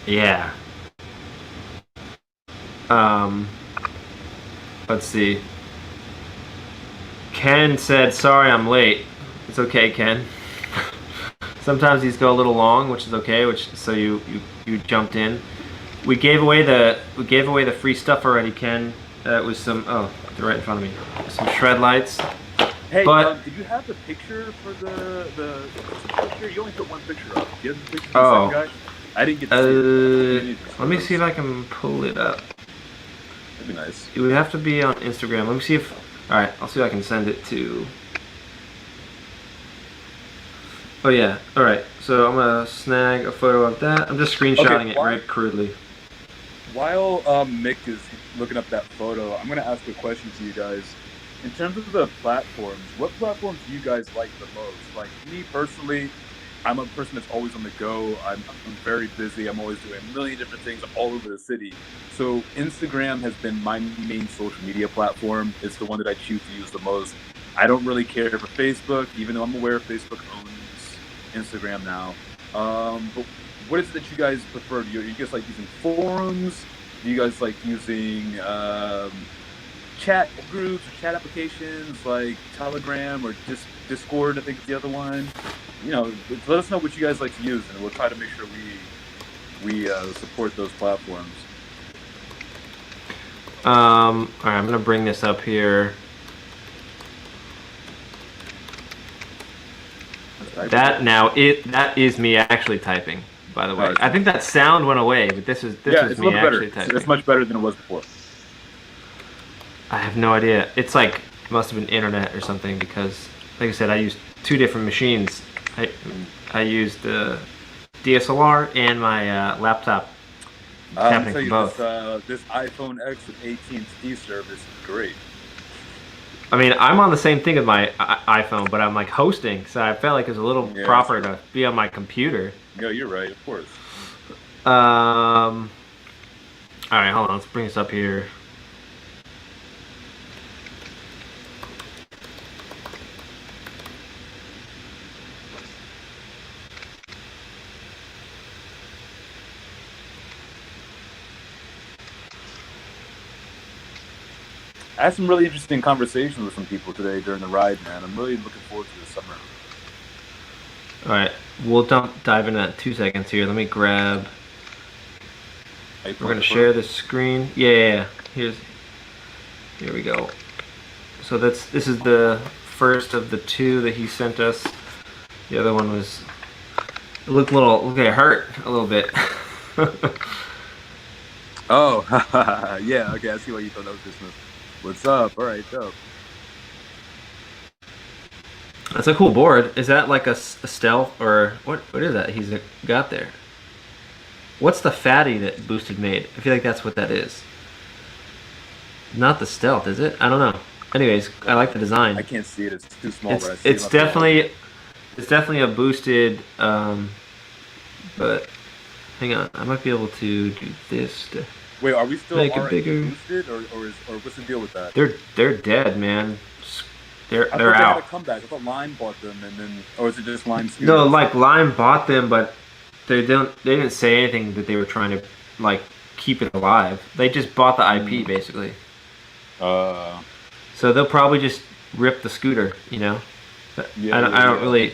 Yeah. Let's see. Ken said, sorry I'm late. It's okay, Ken. Sometimes these go a little long, which is okay. So you jumped in. We gave away the free stuff already, Ken. It was some they're right in front of me. Some shred lights.
Hey, did you have the picture for the picture? You only put one picture up. Do you have the picture for the second guy? I didn't get to see it.
Let me see if I can pull it up.
That'd be nice.
It would have to be on Instagram. Let me see if. All right, I'll see if I can send it to. Oh yeah, all right. So I'm gonna snag a photo of that. I'm just screenshotting it right crudely.
While Mick is looking up that photo, I'm gonna ask a question to you guys. In terms of the platforms, what platforms do you guys like the most? Like, me personally, I'm a person that's always on the go. I'm very busy. I'm always doing a million different things all over the city. So Instagram has been my main social media platform. It's the one that I choose to use the most. I don't really care for Facebook, even though I'm aware Facebook owns Instagram now. But what is it that you guys prefer? Do you guys like using forums? Do you guys like using chat groups or chat applications like Telegram or Discord? I think is the other one. You know, let us know what you guys like to use, and we'll try to make sure we support those platforms.
All right, I'm gonna bring this up here. That is me actually typing. By the way, I think that sound went away, but this is me actually typing.
It's much better than it was before.
I have no idea. It's like, it must have been internet or something, because, like I said, I used 2 different machines. I used the DSLR and my laptop.
I'll tell you, this iPhone X with AT&T service is great.
I mean, I'm on the same thing with my iPhone, but I'm like hosting, so I felt like it was a little
Yeah,
proper to be on my computer.
No, you're right. Of course.
All right, hold on. Let's bring this up here.
I had some really interesting conversations with some people today during the ride, man. I'm really looking forward to this summer.
All right, we'll dive into that in 2 seconds here. Let me grab. We're gonna share the screen. Yeah. Here we go. So this is the first of the two that he sent us. The other one was look like it hurt a little bit.
Oh, yeah. Okay, I see why you thought that was Christmas. What's up? All right, dope.
That's a cool board. Is that like a stealth or what is that he's got there? What's the fatty that Boosted made? I feel like that's what that is. Not the stealth, is it? I don't know. Anyways, I like the design.
I can't see it. It's too small.
It's,
but I see
it's definitely a Boosted. But hang on, I might be able to do this.
Wait, are we still
make it
already
bigger.
boosted, or what's the deal with that?
They're dead, man. They're
I thought they had a
out.
comeback. I thought Lime bought them, and then, or is it just Lime?
No, like Lime bought them, but they didn't say anything that they were trying to like keep it alive. They just bought the IP basically. So they'll probably just rip the scooter, you know.
Yeah,
I don't really.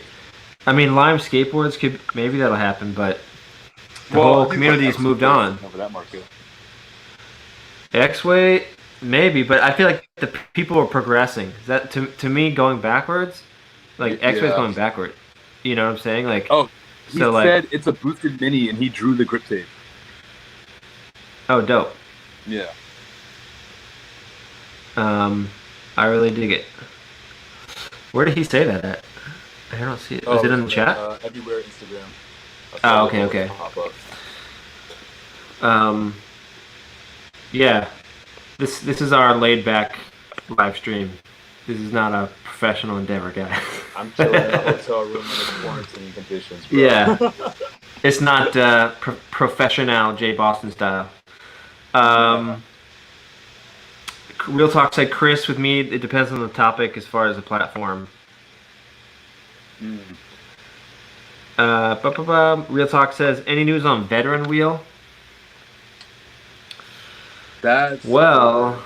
I mean, Lime skateboards could maybe that'll happen, but the whole community's moved on.
Over that market.
X-Way, maybe, but I feel like the people are progressing. Is that to me going backwards? Like X-Way's going backward. You know what I'm saying? Like
he said it's a boosted mini, and he drew the grip tape.
Oh, dope.
Yeah.
I really dig it. Where did he say that at? I don't see it. Was it in the chat?
Everywhere Instagram.
Oh, okay. Yeah. This is our laid back live stream. This is not a professional endeavor, guys.
I'm chilling in a hotel room in the quarantine conditions, bro.
Yeah. It's not professional J Boston style. Real Talk said, Chris, with me, it depends on the topic as far as the platform. Real Talk says, any news on Veteran Wheel?
That's
well,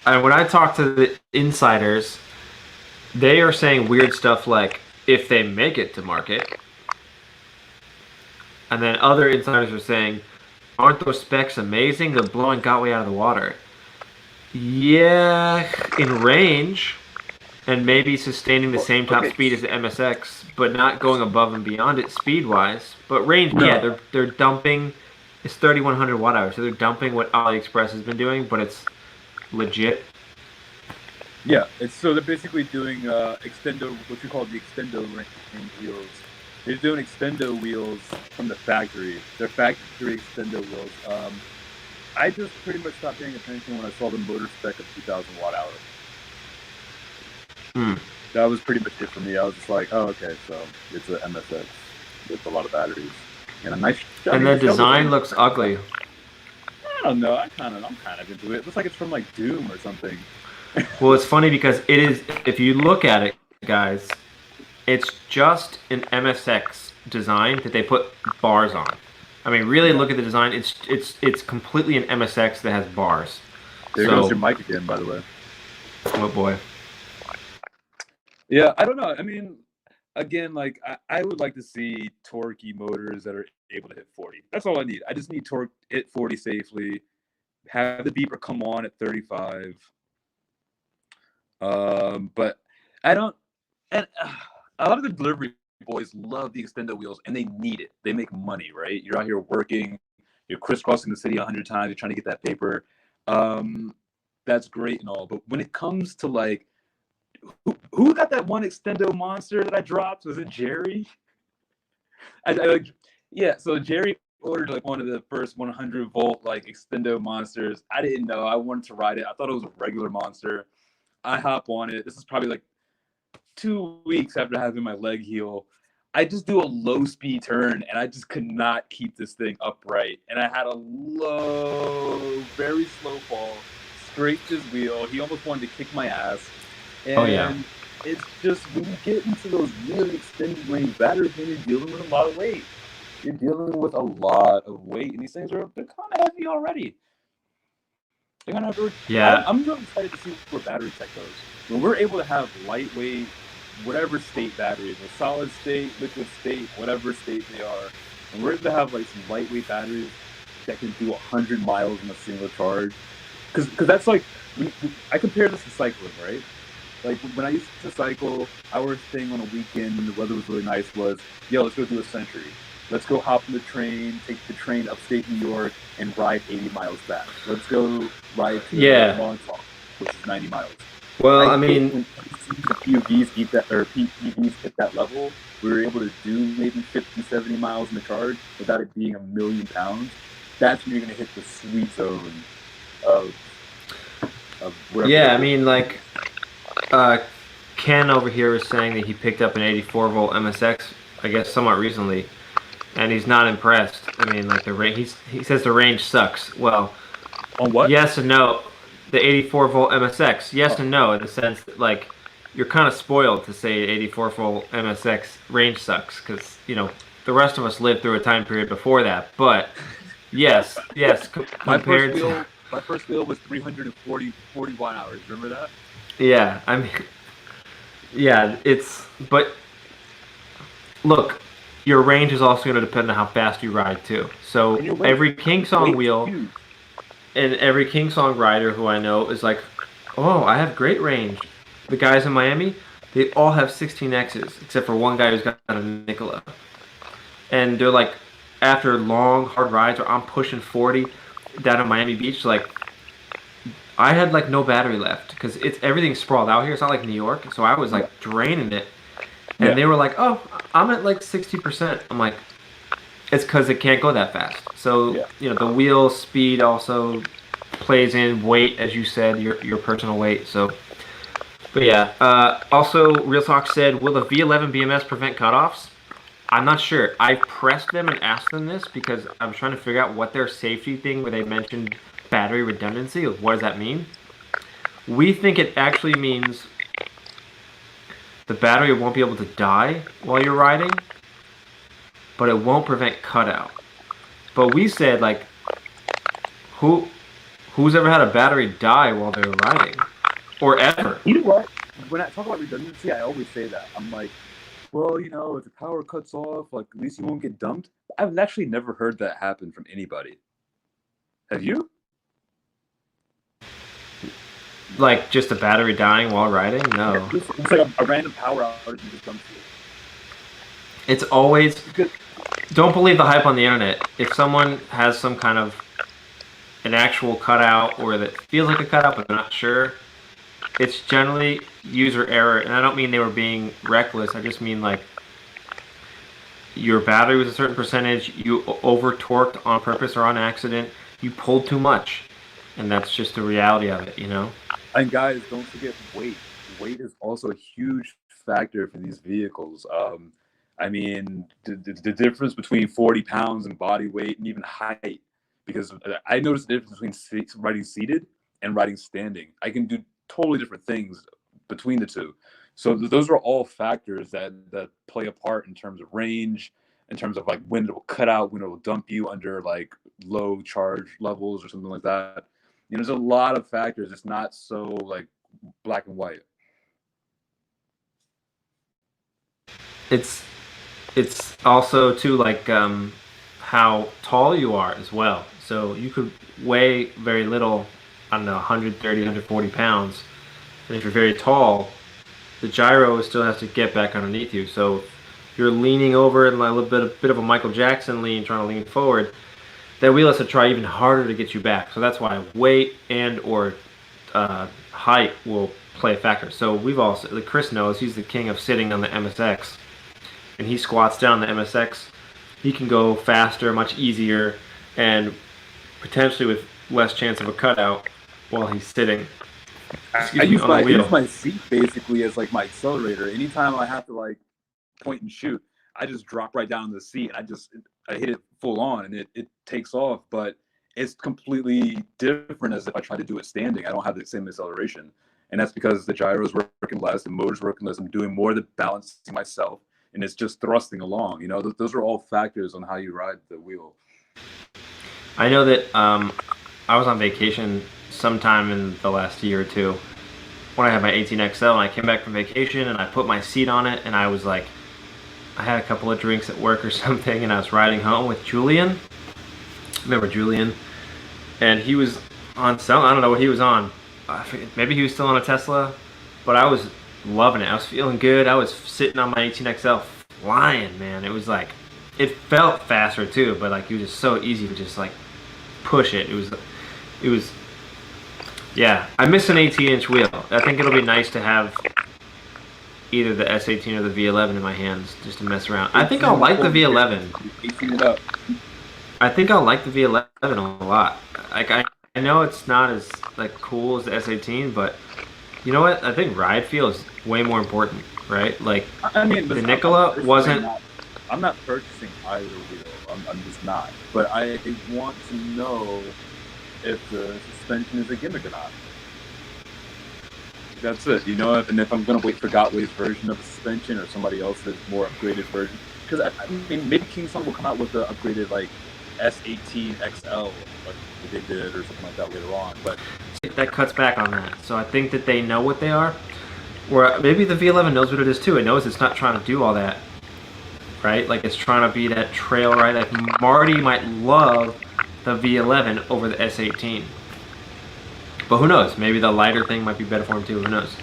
and when I talk to the insiders, they are saying weird stuff like, if they make it to market. And then other insiders are saying, aren't those specs amazing? They're blowing Gotway out of the water. Yeah, in range, and maybe sustaining the same top speed as the MSX, but not going above and beyond it speed-wise. But range, yeah, they're dumping. It's 3,100 watt hours, so they're dumping what AliExpress has been doing, but it's legit.
Yeah, so they're basically doing extendo, what you call the extendo range wheels. They're doing extendo wheels from the factory. They're factory extendo wheels. I just pretty much stopped paying attention when I saw the motor spec of 2,000 watt hours. That was pretty much it for me. I was just like, oh, okay, so it's an MSX with a lot of batteries and a nice.
And the design looks ugly.
I don't know. I'm kind of into it. It looks like it's from like Doom or something.
Well, it's funny because it is. If you look at it, guys, it's just an MSX design that they put bars on. I mean, really look at the design. It's completely an MSX that has bars.
There goes your mic again, by the way.
Oh boy.
Yeah, I don't know. I mean, again, like I would like to see torquey motors that are able to hit 40. That's all I need. I just need torque hit 40 safely. Have the beeper come on at 35. But I don't. And a lot of the delivery boys love the extendo wheels, and they need it. They make money, right? You're out here working. You're crisscrossing the city 100 times. You're trying to get that paper. That's great and all, but when it comes to like, who got that one extendo monster that I dropped? Was it Jerry? So Jerry ordered like one of the first 100 volt like extendo monsters. I didn't know. I wanted to ride it. I thought it was a regular monster. I hop on it. This is probably like 2 weeks after having my leg heal. I just do a low speed turn and I just could not keep this thing upright. And I had a low, very slow fall, scraped his wheel. He almost wanted to kick my ass. And
Oh, yeah.
it's just when you get into those really extended range batteries, then you're dealing with a lot of weight. You're dealing with a lot of weight, and these things they're kind of heavy already. They're kind of heavy.
Yeah.
I'm really excited to see where battery tech goes. When we're able to have lightweight, whatever state batteries, a solid state, liquid state, whatever state they are, and we're able to have like some lightweight batteries that can do 100 miles in a single charge. Because that's like, I compare this to cycling, right? Like when I used to cycle, our thing on a weekend when the weather was really nice was, yo, let's go do a century. Let's go hop on the train, take the train upstate New York, and ride 80 miles back. Let's go ride to Montauk, which is 90 miles.
Well, I mean,
when the PEVs eat that, or PEVs hit that level, we were able to do maybe 50, 70 miles in the charge without it being 1,000,000 pounds. That's when you're going to hit the sweet zone of whatever.
yeah, I mean, like, Ken over here was saying that he picked up an 84 volt MSX, I guess, somewhat recently, and he's not impressed. I mean, like the range, he says the range sucks. Well,
On what?
yes and no. The 84 volt MSX, yes and no, in the sense that like you're kind of spoiled to say 84 volt MSX range sucks because you know the rest of us lived through a time period before that. But yes, compared to
My first wheel was 340 watt hours. Remember that?
yeah, I mean, yeah, but look, your range is also going to depend on how fast you ride too. So
And your weight.
every King Song
Weight's
wheel.
huge.
And every King Song rider who I know is like, oh, I have great range. The guys in Miami, they all have 16Xs, except for one guy who's got a Nikola. And they're like, after long, hard rides where I'm pushing 40 down at Miami Beach, like, I had like no battery left because everything's sprawled out here. It's not like New York. So I was like draining it. And they were like, oh, I'm at like 60%. I'm like, it's because it can't go that fast. So, you know, the wheel speed also plays in weight, as you said, your personal weight. So, but yeah. Also, Real Talk said, will the V11 BMS prevent cutoffs? I'm not sure. I pressed them and asked them this because I was trying to figure out what their safety thing where they mentioned battery redundancy. What does that mean? We think it actually means the battery won't be able to die while you're riding, but it won't prevent cutout. But we said, like, who's ever had a battery die while they're riding? Or ever?
You know what? When I talk about redundancy, I always say that. I'm like, well, you know, if the power cuts off, like, at least you won't get dumped. I've actually never heard that happen from anybody. Have you?
Like, just a battery dying while riding? No.
It's like a random power outage and just dumps you.
It's always... Don't believe the hype on the internet. If someone has some kind of an actual cutout or that feels like a cutout but they're not sure, it's generally user error. And I don't mean they were being reckless. I just mean like your battery was a certain percentage, you over torqued on purpose or on accident, you pulled too much. And that's just the reality of it, you know?
And guys, don't forget weight. Weight is also a huge factor for these vehicles. I mean, the difference between 40 pounds and body weight and even height, because I noticed the difference between riding seated and riding standing. I can do totally different things between the two. So those are all factors that play a part in terms of range, in terms of like when it will cut out, when it will dump you under like low charge levels or something like that. You know, there's a lot of factors. It's not so like black and white.
It's also too like how tall you are as well. So you could weigh very little, I don't know, 130, 140 pounds. And if you're very tall, the gyro still has to get back underneath you. So you're leaning over and like a bit of a Michael Jackson lean, trying to lean forward. That wheel has to try even harder to get you back. So that's why weight and or height will play a factor. So we've also, like Chris knows, he's the king of sitting on the MSX. And he squats down the MSX. He can go faster, much easier, and potentially with less chance of a cutout while he's sitting.
I use my seat basically as like my accelerator. Anytime I have to like point and shoot, I just drop right down in the seat and I hit it full on and it takes off. But it's completely different as if I try to do it standing. I don't have the same acceleration. And that's because the gyro's working less, the motor's working less. I'm doing more of the balancing myself, and it's just thrusting along. You know, those are all factors on how you ride the wheel.
I know that I was on vacation sometime in the last year or two when I had my 18XL, and I came back from vacation and I put my seat on it, and I was like, I had a couple of drinks at work or something, and I was riding home with Julian. Remember Julian? And he was on some, I don't know what he was on. Maybe he was still on a Tesla, but I was loving it. I was feeling good. I was sitting on my 18XL flying, man. It was like, it felt faster too, but like it was just so easy to just like push it. It was, yeah. I miss an 18-inch wheel. I think it'll be nice to have either the S18 or the V11 in my hands just to mess around. I think I'll like the V11. I think I'll like the V11 a lot. Like I know it's not as like cool as the S18, but you know what? I think ride feel is way more important, right? Like
I mean,
the Nikola wasn't.
I'm not purchasing either wheel. I'm just not. But I want to know if the suspension is a gimmick or not. That's it, you know. And if I'm gonna wait for Gotway's version of the suspension or somebody else's more upgraded version, because I mean, maybe Kingston will come out with the upgraded like S18 XL, like they did, or something like that later on. But
that cuts back on that. So I think that they know what they are. Or maybe the V11 knows what it is too. It knows it's not trying to do all that, right? Like it's trying to be that trail ride. Like Marty might love the V11 over the S18. But who knows? Maybe the lighter thing might be better for him too. Who knows?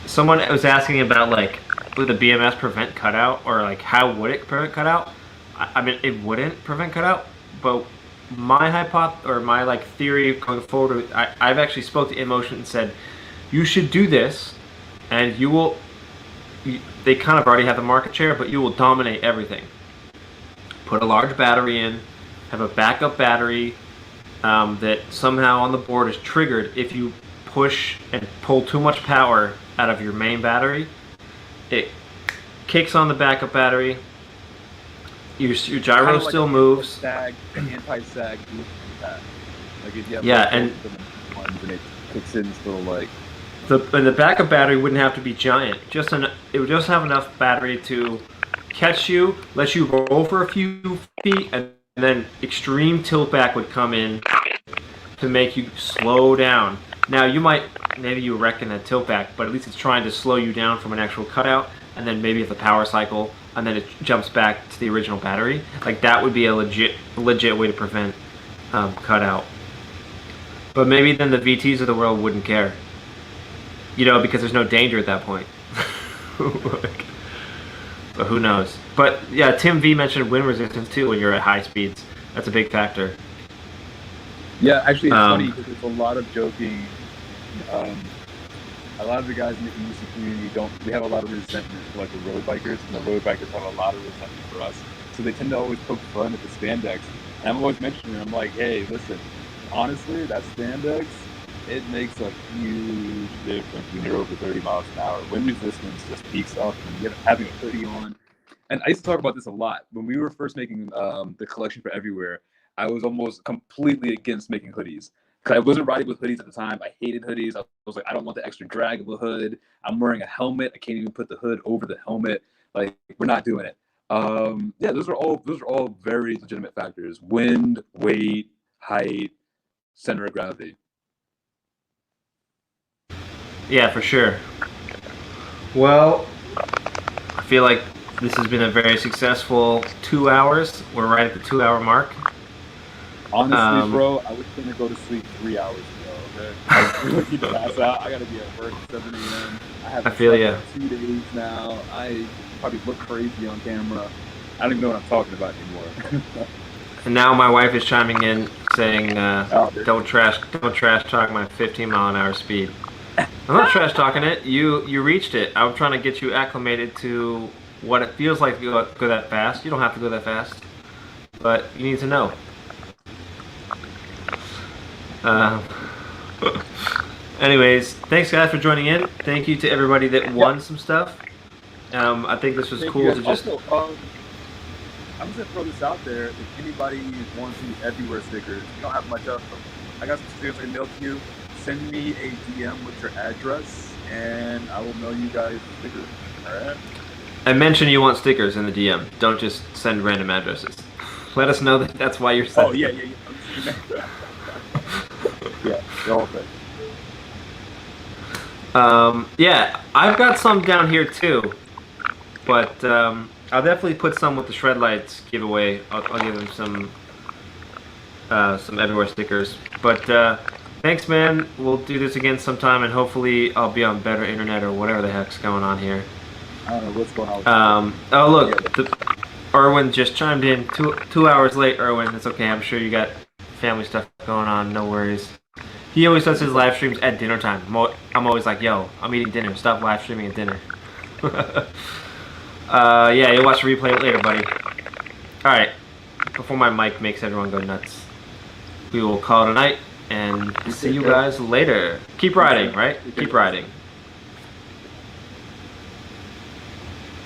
Someone was asking about like, would the BMS prevent cutout, or like how would it prevent cutout? I mean, it wouldn't prevent cutout, but my my like theory going forward, I've actually spoke to InMotion and said, you should do this, and you will. They kind of already have the market share, but you will dominate everything. Put a large battery in, have a backup battery that somehow on the board is triggered if you push and pull too much power out of your main battery. It kicks on the backup battery. Your gyro
kind of
still
like
moves.
An anti-sag. Like if you have
yeah, and
it kicks in still like.
The backup battery wouldn't have to be giant. It would just have enough battery to catch you, let you roll for a few feet, and then extreme tilt back would come in to make you slow down. Now maybe you reckon that tilt back, but at least it's trying to slow you down from an actual cutout, and then maybe if the power cycle, and then it jumps back to the original battery. Like that would be a legit way to prevent cutout. But maybe then the VTs of the world wouldn't care. You know, because there's no danger at that point. But who knows? But yeah, Tim V mentioned wind resistance too when you're at high speeds. That's a big factor.
Yeah, actually, it's funny because there's a lot of joking. A lot of the guys in the music community we have a lot of resentment for like the road bikers, and the road bikers have a lot of resentment for us. So they tend to always poke fun at the spandex. And I'm always mentioning, I'm like, hey, listen, honestly, that spandex, it makes a huge difference when you're over 30 miles an hour. Wind resistance just peaks up, and you're having a hoodie on. And I used to talk about this a lot. When we were first making the collection for Everywhere, I was almost completely against making hoodies. Because I wasn't riding with hoodies at the time. I hated hoodies. I was like, I don't want the extra drag of a hood. I'm wearing a helmet. I can't even put the hood over the helmet. Like, we're not doing it. Yeah, those are all very legitimate factors. Wind, weight, height, center of gravity.
Yeah, for sure. Well, I feel like this has been a very successful 2 hours. We're right at the 2 hour mark.
Honestly, bro, I was going to go to sleep 3 hours ago, okay? I really need to pass out. I got to be at work at 7 a.m. I
feel you.
2 days now. I probably look crazy on camera. I don't even know what I'm talking about anymore.
And now my wife is chiming in saying, don't trash talk my 15 mile an hour speed. I'm not trash talking it. You reached it. I'm trying to get you acclimated to what it feels like to go that fast. You don't have to go that fast, but you need to know. Anyways, thanks guys for joining in. Thank you to everybody that won some stuff. I think this was
Thank
cool
you
to
guys.
just.
Also, I'm just gonna throw this out there. If anybody wants some everywhere stickers, we don't have much of them. I got some stickers I can mail to you. Send me a DM with your address, and I will mail you guys stickers. All right.
And mention you want stickers in the DM. Don't just send random addresses. Let us know that that's why you're sending.
Oh yeah. Yeah, they're all good.
Yeah, I've got some down here too, but I'll definitely put some with the Shred Lights giveaway. I'll give them some everywhere stickers. But thanks, man. We'll do this again sometime, and hopefully I'll be on better internet or whatever the heck's going on here.
I don't know what's going on. With
Oh look, Erwin just chimed in. 2 hours late, Erwin. It's okay. I'm sure you got family stuff going on. No worries. He always does his live streams at dinner time. I'm always like, yo, I'm eating dinner. Stop live streaming at dinner. Yeah, you'll watch the replay later, buddy. Alright. Before my mic makes everyone go nuts, we will call it a night and see you guys later. Keep riding, right? Keep riding.